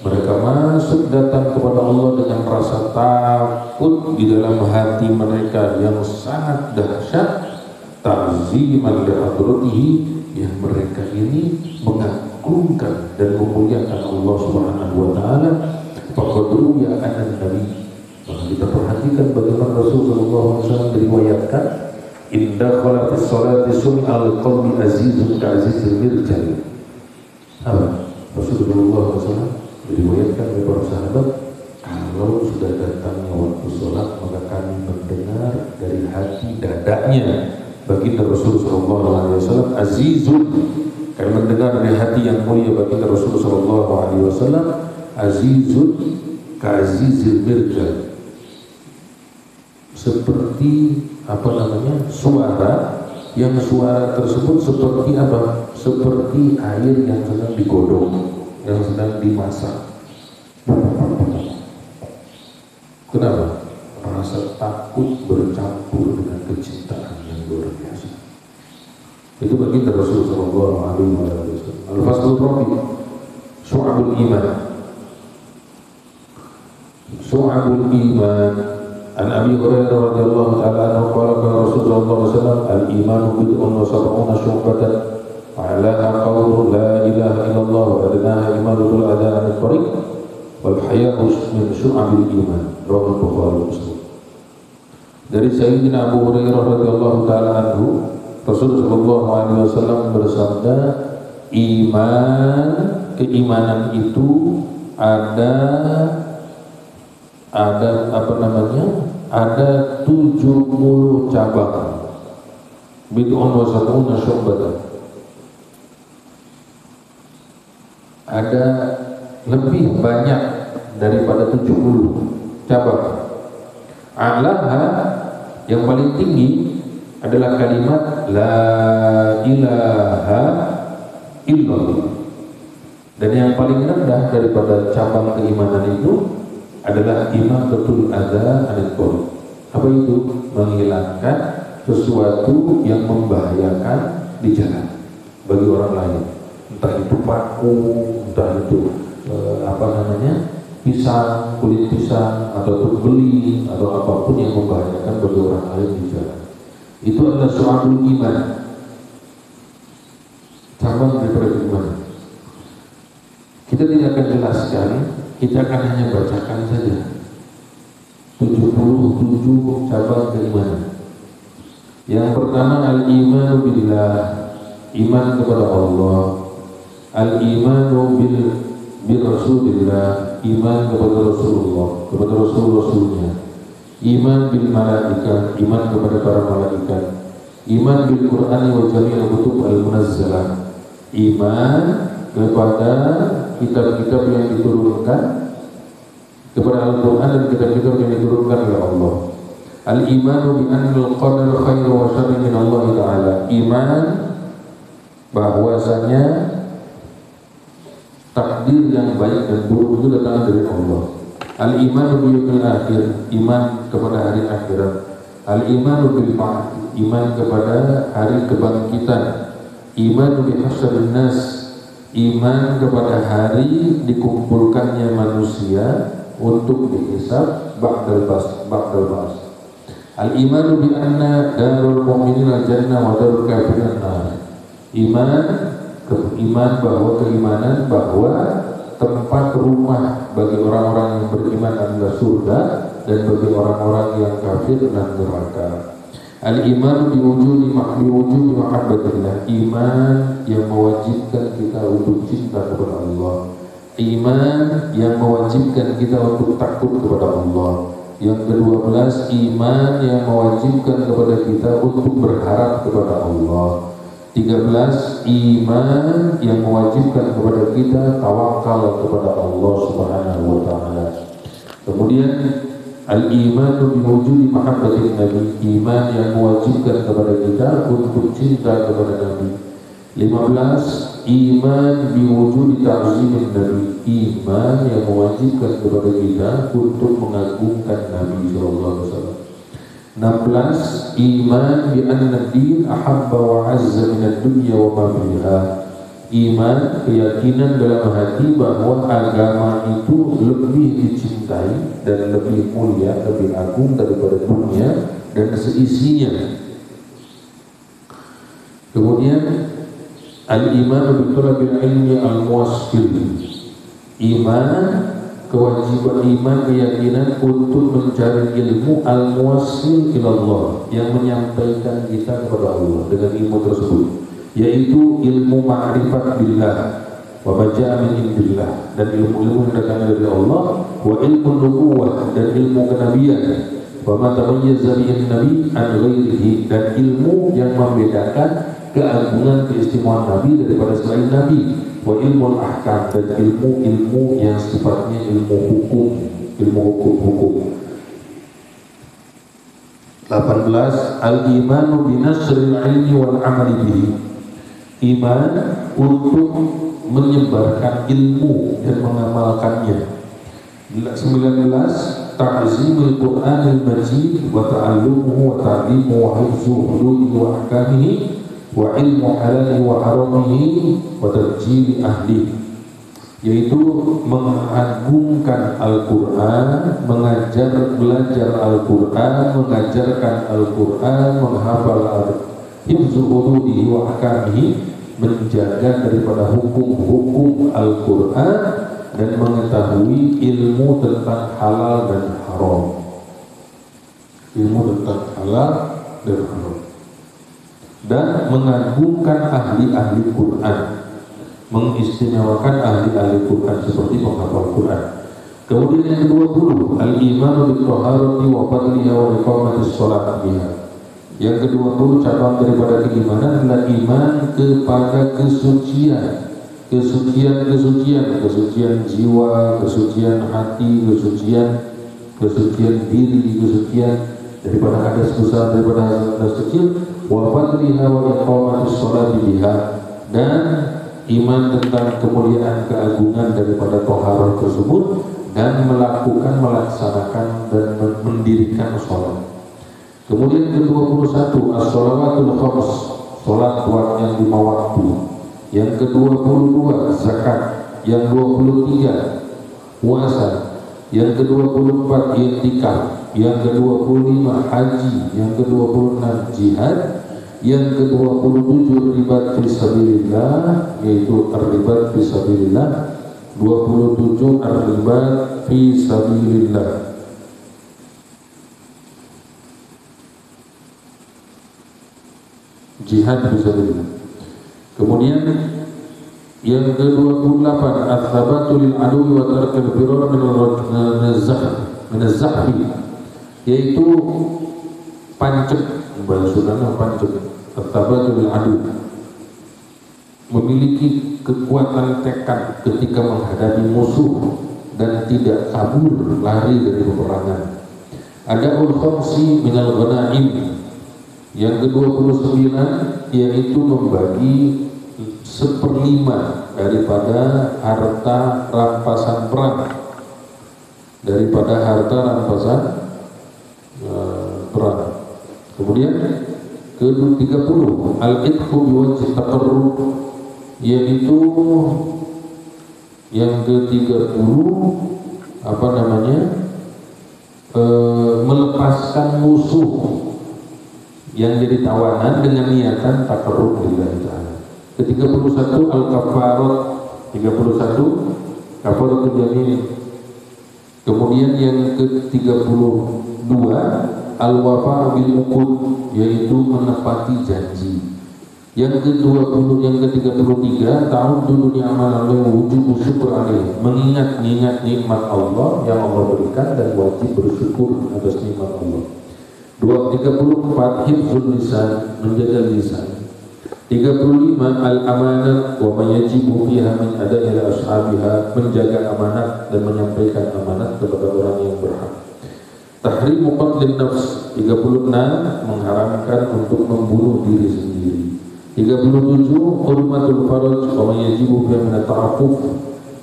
Mereka masuk datang kepada Allah dengan rasa takut di dalam hati mereka yang sangat dahsyat, ta'ziman li hadratihi, yang mereka ini mengagungkan dan memuliakan Allah Subhanahu wa taala. Faqadru ya anan nabi. Maka kita perhatikan bagaimana Rasulullah SAW diriwayatkan, inda khalatis salati sum'al qalbi azizun ka'azizil mirjal. Apa? Rasulullah SAW diriwayatkan oleh para sahabat, kalau sudah datangnya waktu sholat maka kami mendengar dari hati dadanya baginda Rasulullah SAW azizun, kami mendengar dari hati yang mulia baginda Rasulullah SAW azizun ka'azizil mirjal, seperti apa namanya, suara yang suara tersebut seperti apa? Seperti air yang sedang digodok, yang sedang dimasak. Kenapa? Rasa takut bercampur dengan kecintaan yang luar biasa. Itu baginda Rasulullah SAW. Al-Faslul Rabi, Syu'abul Iman. Syu'abul Iman. An Abi Hurairah radhiyallahu ta'ala anhu qala qala Rasulullah SAW, al-imanu bid'un wa sab'una syu'batan, a'laha qawlu la ilaha illallah wa adnaha imadutul adha anil tariq wal haya'u min syu'abil iman. Rawahu Bukhari Muslim. Dari Sayyidina Abu Hurairah radhiyallahu ta'ala anhu, Rasulullah SAW bersabda, iman, keimanan itu ada apa namanya? Ada 70 cabang. Bid'un wa sab'una syu'batan. Ada lebih banyak daripada 70 cabang. A'laha, yang paling tinggi adalah kalimat la ilaha illallah. Dan yang paling rendah daripada cabang keimanan itu adalah imatatul adza anil tariq. Apa itu? Menghilangkan sesuatu yang membahayakan di jalan bagi orang lain. Entah itu paku, entah itu apa namanya, pisang, kulit pisang, atau beling, atau apapun yang membahayakan bagi orang lain di jalan. Itu adalah suatu iman, cabang daripada iman. Kita tidak akan jelaskan, kita akan hanya bacakan saja 77 cabang keimanan. Yang pertama, al-imanu billah, iman kepada Allah. Al-imanu bil rasulillah, iman kepada Rasulullah, kepada Rasul-Rasulnya. Iman bil malaikat, iman kepada para malaikat. Iman bil Qur'ani wa jami'il kutub al-munazzalah, iman kepada kitab-kitab yang diturunkan, kepada Al-Quran dan kitab-kitab yang diturunkan oleh Allah. Al-imanu bi annal qadar khairu wa syarri min Allah Ta'ala, iman bahwasanya takdir yang baik dan buruk itu datang dari Allah. Al-imanu bil yaumil akhir, iman kepada hari akhirat. Al-imanu bil ba'ts, iman kepada hari kebangkitan. Iman bi hasyrin nas, iman kepada hari dikumpulkannya manusia untuk dihisab ba'dal ba'as. Al-imanu bi anna darul mu'minin al-jannah wa darul kafirin an-nar. Iman bahwa keimanan bahwa tempat rumah bagi orang-orang yang beriman adalah surga, dan bagi orang-orang yang kafir adalah neraka. Al-iman biwujudi mahabbatillah, iman yang mewajibkan kita untuk cinta kepada Allah. Iman yang mewajibkan kita untuk takut kepada Allah. Yang ke-12, iman yang mewajibkan kepada kita untuk berharap kepada Allah. 13, iman yang mewajibkan kepada kita tawakal kepada Allah Subhanahu wa taala. Kemudian al-imanu biwujudi mahabbatin Nabi, iman yang mewajibkan kepada kita untuk cinta kepada Nabi. 15, iman biwujudi ta'zimin Nabi, iman yang mewajibkan kepada kita untuk mengagungkan Nabi sallallahu alaihi wasallam. 16, iman bi anna ad-din ahabba wa azza min ad-dunya wa ma fiha, iman, keyakinan dalam hati bahwa agama itu lebih dicintai dan lebih mulia, lebih agung daripada dunia dan seisinya. Kemudian al-iman bi talabil ilmi al-muwassil, iman, kewajiban iman, keyakinan untuk mencari ilmu al-muwassil ilallah, yang menyampaikan kita kepada Allah dengan ilmu tersebut, yaitu ilmu ma'rifat billah wa baja'a min indillah, dan ilmu-ilmu yang datang dari Allah, wa ilmu nubuwah, dan ilmu kenabian, wa ma tamayyaza bihi nabi an ghairihi, dan ilmu yang membedakan keagungan keistimewaan Nabi daripada selain Nabi, wa ilmu ahkam, dan ilmu-ilmu yang sifatnya ilmu hukum. 18, al-imanu binasril ilmi wal amali bihi, iman untuk menyebarkan ilmu dan mengamalkannya. 19, ta'zimul Qur'anil Majid wa ta'allumuhu wa ta'limuhu wa hifzu hududihi wa ahkamihi wa ilmu halalihi wa haramihi wa tarjili ahli, yaitu mengagungkan Al-Quran, belajar Al-Quran, mengajarkan Al-Quran, menghafal hifzu hududihi wa ahkamihi, menjaga daripada hukum-hukum Al-Quran, dan mengetahui ilmu tentang halal dan haram, dan mengagungkan ahli-ahli Quran, mengistimewakan ahli-ahli Quran seperti penghafal Quran. Kemudian yang ke-20, al-imanu bit-thaharati wa fadliha wa iqamatis shalat biha. Yang ke-20 cabang daripada keimanan adalah iman kepada kesucian jiwa, kesucian hati, kesucian diri, kesucian daripada hadas besar, daripada hadas kecil, wa fadliha wa iqamatis shalat biha, dan iman tentang kemuliaan keagungan daripada taharah tersebut, dan melaksanakan dan mendirikan sholat. Kemudian ke-21, as-shalawatul khams, sholat yang 5 waktu. Yang ke-22, zakat. Yang 23, puasa. Yang ke-24, i'tikaf. Yang ke-25, haji. Yang ke-26, jihad. Yang ke-27, ribat fisabilillah, yaitu ar-ribat fisabilillah. 27, ar-ribat fisabilillah. Jihad fisabilillah. Kemudian yang ke-28, ats-tsabatu lil aduwi wa tarkul firar min az-zahfi, yaitu pancet, bahasanya pancet, ats-tsabatu lil aduwi, memiliki kekuatan tekad ketika menghadapi musuh dan tidak kabur, lari dari peperangan. Ada'ul khamsi minal ghanaim. Yang ke-29, yaitu membagi 1/5 daripada harta rampasan perang, perang. Kemudian ke-30, al-idhu biwajhi taqarrub, yaitu yang ke-30 melepaskan musuh yang jadi tawanan dengan niatan taqarrub lillahi ta'ala. Ke-31, al-kafarat, 31 kafaratul yamin. Kemudian yang ke-32, al-wafa bil uqud, yaitu menepati janji. Yang ke-33, ta'uddu ni'amallahi wa wujubu syukur alaih, mengingat nikmat Allah yang Allah berikan dan wajib bersyukur atas nikmat Allah. 34, hifzul lisan, menjaga lisan. 35 al-amanat wa ma yajibu fiha min ada'i ila ashabiha, menjaga amanat dan menyampaikan amanat kepada orang yang berhak. Tahrimu qatlin nafs, 36 mengharamkan untuk membunuh diri sendiri. 37 hurmatul faraj wa ma yajibu fiha min at-ta'affuf,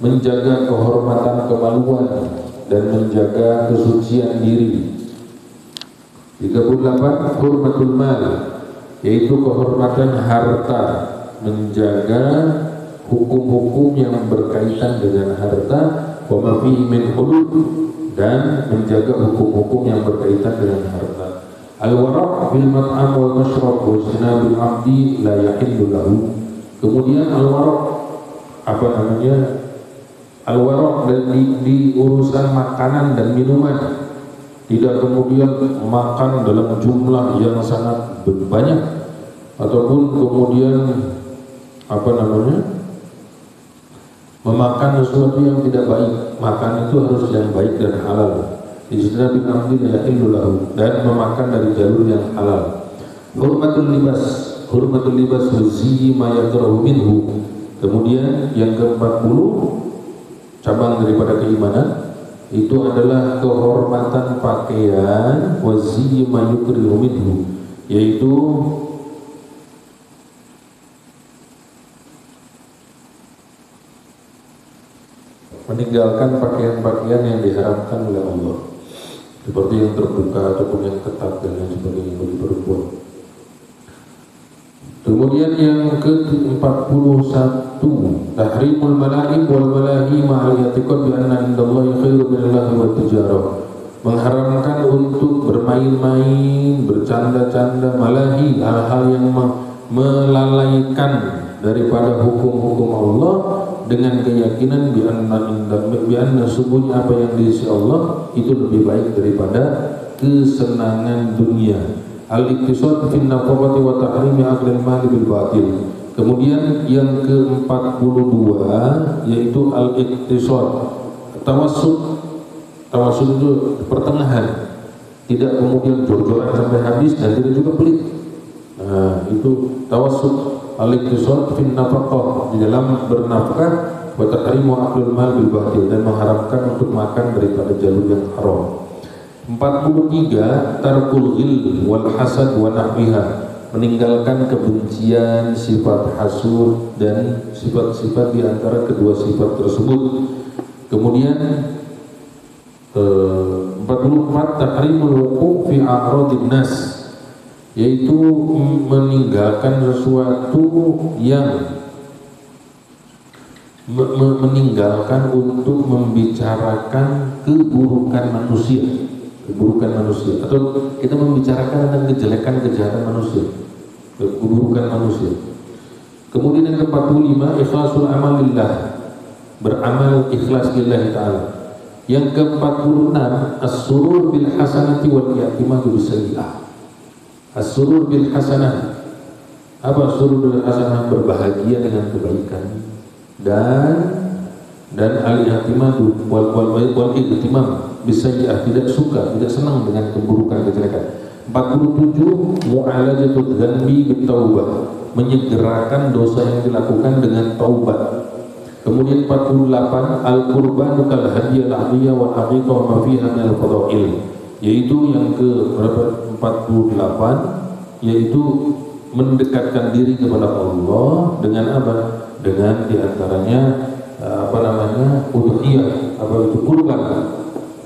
menjaga kehormatan kemaluan dan menjaga kesucian diri. 38 hurmatul mal, yaitu kehormatan harta, menjaga hukum-hukum yang berkaitan dengan harta, wa ma fihi min hudud, dan menjaga hukum-hukum yang berkaitan dengan harta. Al-wara' bil mat'am wal mashrab wa istinabil 'abdi la yahillu lahu. Kemudian al-wara' apa namanya? Al-wara' dan di urusan makanan dan minuman, tidak kemudian makan dalam jumlah yang sangat banyak, ataupun kemudian apa namanya, memakan sesuatu yang tidak baik. Makan itu harus yang baik dan halal. Ijtinabil amri la yahillu lahu, dan memakan dari jalur yang halal. Hurmatul libas huzi ma yakrahu minhu. Kemudian yang ke-40 cabang daripada keimanan itu adalah kehormatan pakaian, wazi ma yukrihu minhu, yaitu meninggalkan pakaian-pakaian yang diharamkan oleh Allah, seperti yang terbuka ataupun yang ketat dan lain sebagainya bagi perempuan. Kemudian yang ke-41 tahrimul mala'i wal malahi ma'al i'tiqad bi anna indallahi khairu minallahi wat tijarah, mengharamkan untuk bermain-main, bercanda-canda, malahi, hal-hal yang melalaikan daripada hukum-hukum Allah, dengan keyakinan bi anna sungguhnya apa yang diisi Allah itu lebih baik daripada kesenangan dunia. Al-iqtisad fi nafaqati wa tahrimi akhdil mali bil batil. Kemudian yang ke-42 yaitu al-iqtisad, tawassut. Tawassut itu pertengahan, tidak kemudian jor-joran sampai habis dan tidak juga pelit. Nah, itu tawassut. Al-iqtisad fi nafaqah, di dalam bernafkah, wa tahrimu akhdil mal bil batil, dan mengharamkan untuk makan daripada jalur yang haram. 43 tarkul ghil wal hasad wa nahwiha, meninggalkan kebencian, sifat hasud dan sifat-sifat di antara kedua sifat tersebut. Kemudian 44 tahrimul wuquf fi a'radin nas, yaitu meninggalkan sesuatu yang meninggalkan untuk membicarakan keburukan manusia. Keburukan manusia, atau kita membicarakan tentang kejelekan, kejahatan manusia, keburukan manusia. Kemudian yang ke-45 ikhlasul amal lillah, beramal ikhlas lillahi ta'ala. Yang ke-46 as-surur bil hasanati wal i'timadu bis sayyi'ah. As-surur bil hasanah, apa surur bil hasanah? Berbahagia dengan kebaikan dan al-i'timadu wal i'timam bisa tidak suka, tidak senang dengan keburukan, kejelekan. 47 mu'alajatul dzanbi bitaubah, menyegerakan dosa yang dilakukan dengan taubat. Kemudian 48 al-qurbanu kal hadiyah al-'adiyah wal aqiqah wa ma fiha min al-fadail, yaitu yang ke 48 yaitu mendekatkan diri kepada Allah dengan apa? Dengan diantaranya udhiyah, itu kurban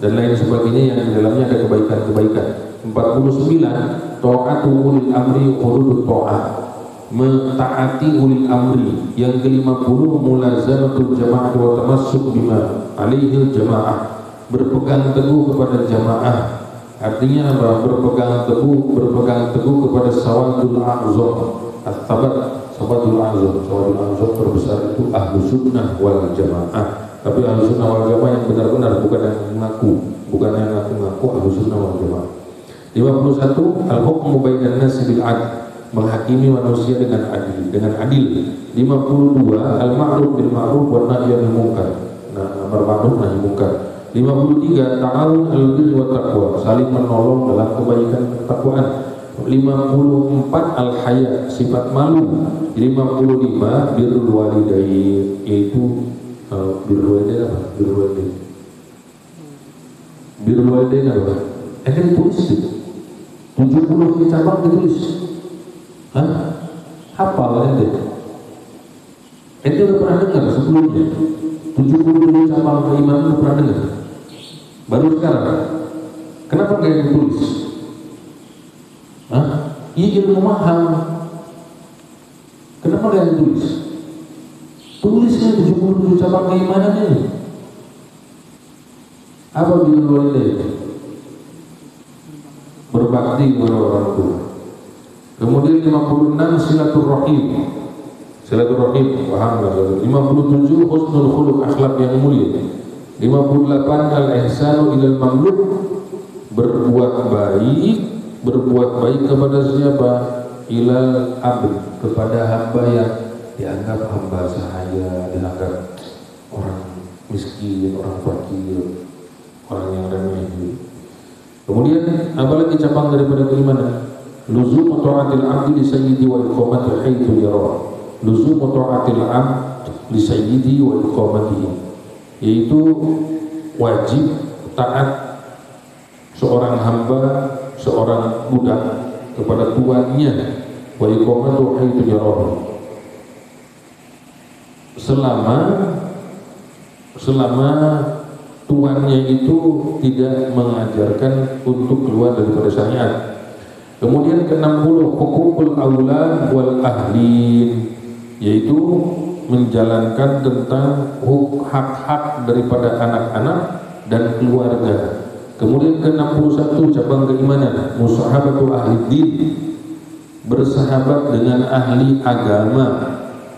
dan lain sebagainya yang di dalamnya ada kebaikan-kebaikan. 49 ta'atu ulil amri hududut ta'ah, mentaati ulil amri. Yang ke-50 mulazamatul jama'ah wa tamassuk bima alaihi jamaah, berpegang teguh kepada jamaah. Artinya apa? Berpegang teguh kepada sawadul a'zam, sawadul a'zam terbesar itu ahlus sunnah wal jamaah. Tapi ahlus sunnah wal jamaah yang benar-benar, bukan yang ngaku ahlus sunnah wal jamaah. 51 al-hukmu bainan nasi bil adl, menghakimi manusia dengan adil. 52 al-ma'ruf bil ma'ruf wa nahy anil munkar, amar ma'ruf nahi munkar. 53 ta'awun al birri wa taqwa, saling menolong dalam kebaikan ketakwaan. 54 al-haya, sifat malu. 55 birrul walidain, yaitu birrul walidain apa? Birrul walidain apa? Kan ditulis itu 70 cabang ditulis. Hafal ente? Ente udah pernah dengar sebelumnya 70 cabang keimanan udah pernah dengar? Baru sekarang? Kenapa nggak ditulis? Iya ilmu mahal. Kenapa nggak ditulis? Tulisnya 77 cabang keimanan ini. Apa birrul walidain? Berbakti kepada orang tua. Kemudian 56 silaturahim. Paham enggak? 57 husnul khuluq, akhlak yang mulia. 58 al-ihsanu ilal mamluk, berbuat baik kepada siapa? Ilal abd, kepada hamba yang dianggap hamba sahaya, dianggap orang miskin, orang fakir, orang yang remeh. Kemudian apalagi cabang daripada keimanan? Luzum ta'atil 'abdi li sayyidi wa iqamati haitsu yara. Luzum ta'atil 'abd li sayyidi wa iqamatihi, yaitu wajib taat seorang hamba, seorang budak kepada tuannya, wa iqamatu haitsu yara, selama tuannya itu tidak mengajarkan untuk keluar daripada syariat. Kemudian ke-60 hukukul aulad wal ahlin, yaitu menjalankan tentang hak-hak daripada anak-anak dan keluarga. Kemudian ke-61 cabang keimanan musahabatu ahli din, bersahabat dengan ahli agama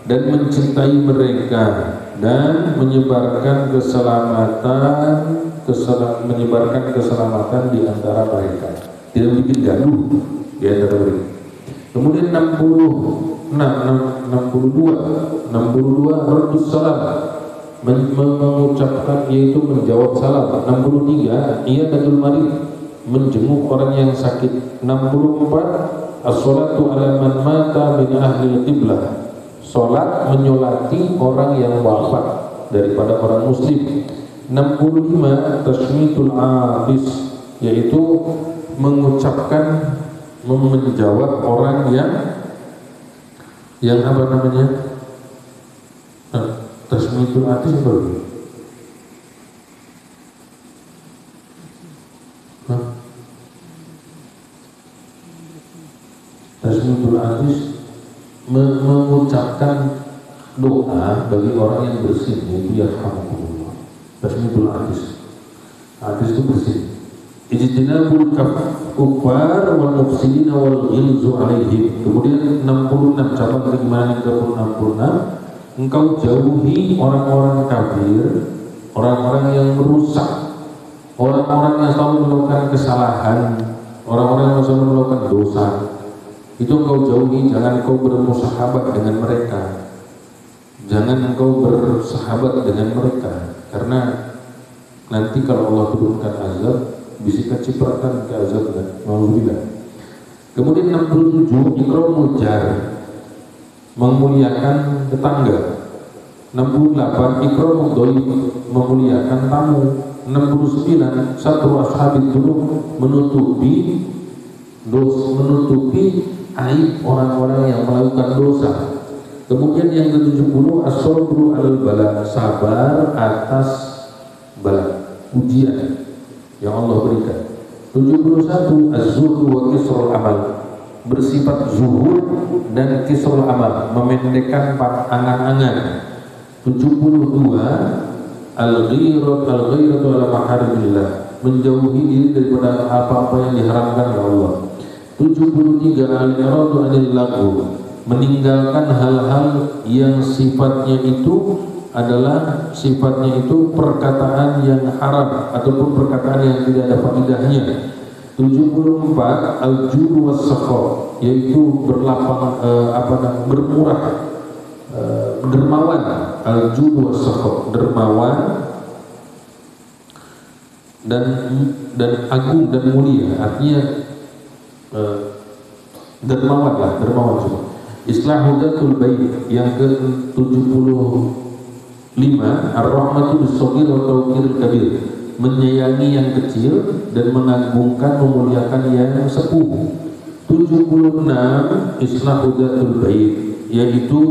dan mencintai mereka dan menyebarkan keselamatan di antara mereka, tidak bikin gaduh di antara mereka. Kemudian 62 raddus salam, mengucapkan, yaitu menjawab salam. 63 iyadatul marid, menjenguk orang yang sakit. 64 as-salatu ala man mata min ahli qiblah, salat menyolati orang yang wafat daripada orang muslim. 65 tasmitul abis, yaitu mengucapkan, menjawab orang yang apa namanya? Tasmitul abis apa? Tasmitul abis mengucapkan doa bagi orang yang bersih, yaitu yarhamukumullah. Tasmitul hadis itu bersih. Ijtinabul kufar wal mufsidin wal ghilzu alaihim. Kemudian 66 cabang keimanan yang ke-66, engkau jauhi orang-orang kafir, orang-orang yang merusak, orang-orang yang selalu melakukan kesalahan, orang-orang yang selalu melakukan dosa. Itu engkau jauhi, jangan engkau bermusahabat dengan mereka, jangan engkau bersahabat dengan mereka, karena nanti kalau Allah turunkan azab, bisa kecipratan ke azab dan mauzubillah. Kemudian 67 ikramul jar, memuliakan tetangga. 68 ikramul dhaif, memuliakan tamu. 69 satru ashabid dzunub, menutupi aib orang-orang yang melakukan dosa. Kemudian yang ke-70 as-sabru 'alal bala, sabar atas bala, ujian yang Allah berikan. 71 az-zuhdu wa kisrul amal, bersifat zuhud dan kisrul amal, memendekkan angan-angan. 72 al-ghiratu ala maharimillah, menjauhi diri daripada apa-apa yang diharamkan oleh Allah. 73 al-iradu anil laghu, meninggalkan hal-hal yang sifatnya itu adalah perkataan yang haram ataupun perkataan yang tidak ada faedahnya. 74 al-jud was-sakha, yaitu berlapang bermurah, dermawan. Al-jud was-sakha, dermawan dan agung dan mulia, artinya dermawan semua. Islahu dzatul bain yang ke-75, ar-rahmatu bis-shaghir wa tawqiril kabir, menyayangi yang kecil dan mengagungkan memuliakan yang sepuh. 76, islahu dzatul bain, yaitu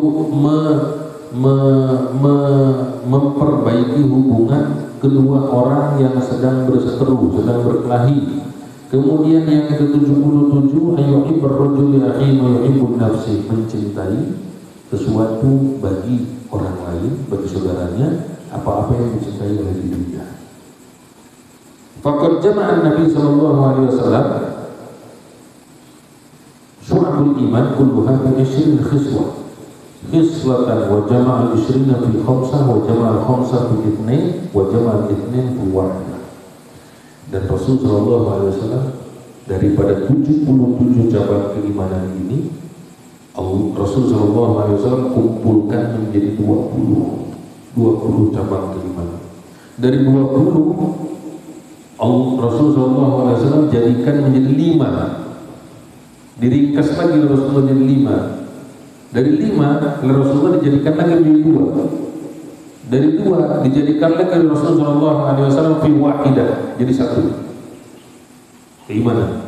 memperbaiki hubungan kedua orang yang sedang berseteru, sedang berkelahi. Kemudian yang ke-77, ayyuhibbur rajulu akhihi wa yuhibbun nafsi, mencintai sesuatu bagi orang lain, bagi saudaranya, apa-apa yang dicintai oleh dirinya. Faqad jama'a Nabi sallallahu alaihi wasallam syu'abul iman kulluha bi 20 khislatan wa jama'a al-20 fi khamsah wa jama'a al-khamsah fi ithnain wa jama'a al-ithnain fi wahidah. Dan Rasul sallallahu alaihi wasallam daripada 77 cabang keimanan ini, Rasul sallallahu alaihi wasallam kumpulkan menjadi 20 cabang keimanan. Dari 20 Rasul sallallahu alaihi wasallam jadikan menjadi 5. Diringkas lagi Rasulullah jadi 5. Dari 5 Rasulullah dijadikan lagi menjadi 2. Dari 2 dijadikan lagi Rasulullah sallallahu alaihi wasallam fi wahidah, jadi 1. Keimanan.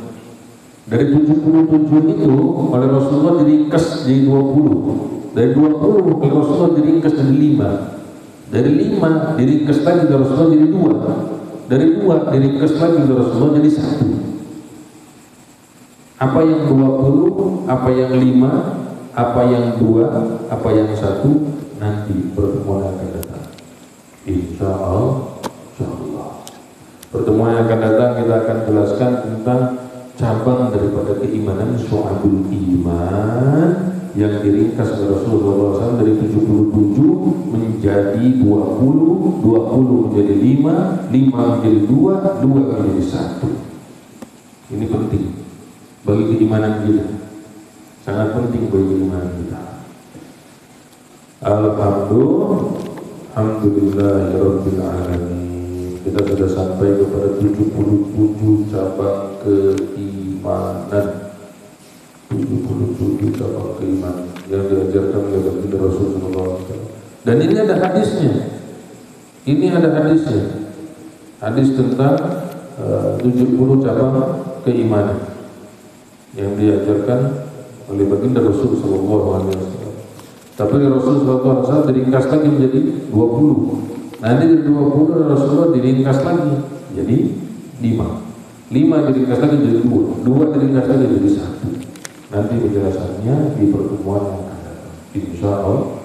Dari 77 itu oleh Rasulullah diringkas jadi 20. Dari 20 oleh Rasulullah diringkas jadi 5. Dari 5 diringkas lagi oleh Rasulullah jadi 2. Dari 2 diringkas lagi oleh Rasulullah jadi 1. Apa yang 20, apa yang 5, apa yang 2, apa yang 1, nanti pertemuan akan datang. Insya Allah. Pertemuan yang akan datang kita akan jelaskan tentang cabang daripada keimanan, syu'abul iman, yang diringkas oleh Rasulullah SAW dari 77 menjadi 20, 20 menjadi 5, 5 menjadi 2, 2 menjadi 1. Ini penting bagi keimanan kita, sangat penting bagi keimanan kita. Alhamdulillahirabbil alamin. Kita sudah sampai kepada 77 cabang keimanan. 77 cabang keimanan yang diajarkan oleh baginda Rasulullah SAW. Dan ini ada hadisnya. Hadis tentang 70 cabang keimanan yang diajarkan oleh baginda Rasul sallallahu alaihi wasallam. Tapi Rasul sallallahu alaihi wasallam diringkas lagi menjadi 20. Nanti dari 20 Rasulullah diringkas lagi jadi 5. 5 diringkas lagi jadi 2. 2 diringkas lagi jadi 1. Nanti penjelasannya di pertemuan yang akan datang. Insyaallah.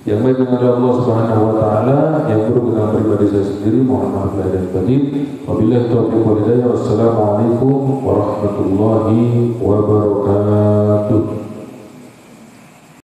Yang baik kepada Allah Subhanahu wa taala, yang buruk dengan pribadi saya sendiri, mohon maaf lahir dan batin. Wabillahi taufiq wal hidayah. Wassalamualaikum warahmatullahi wabarakatuh.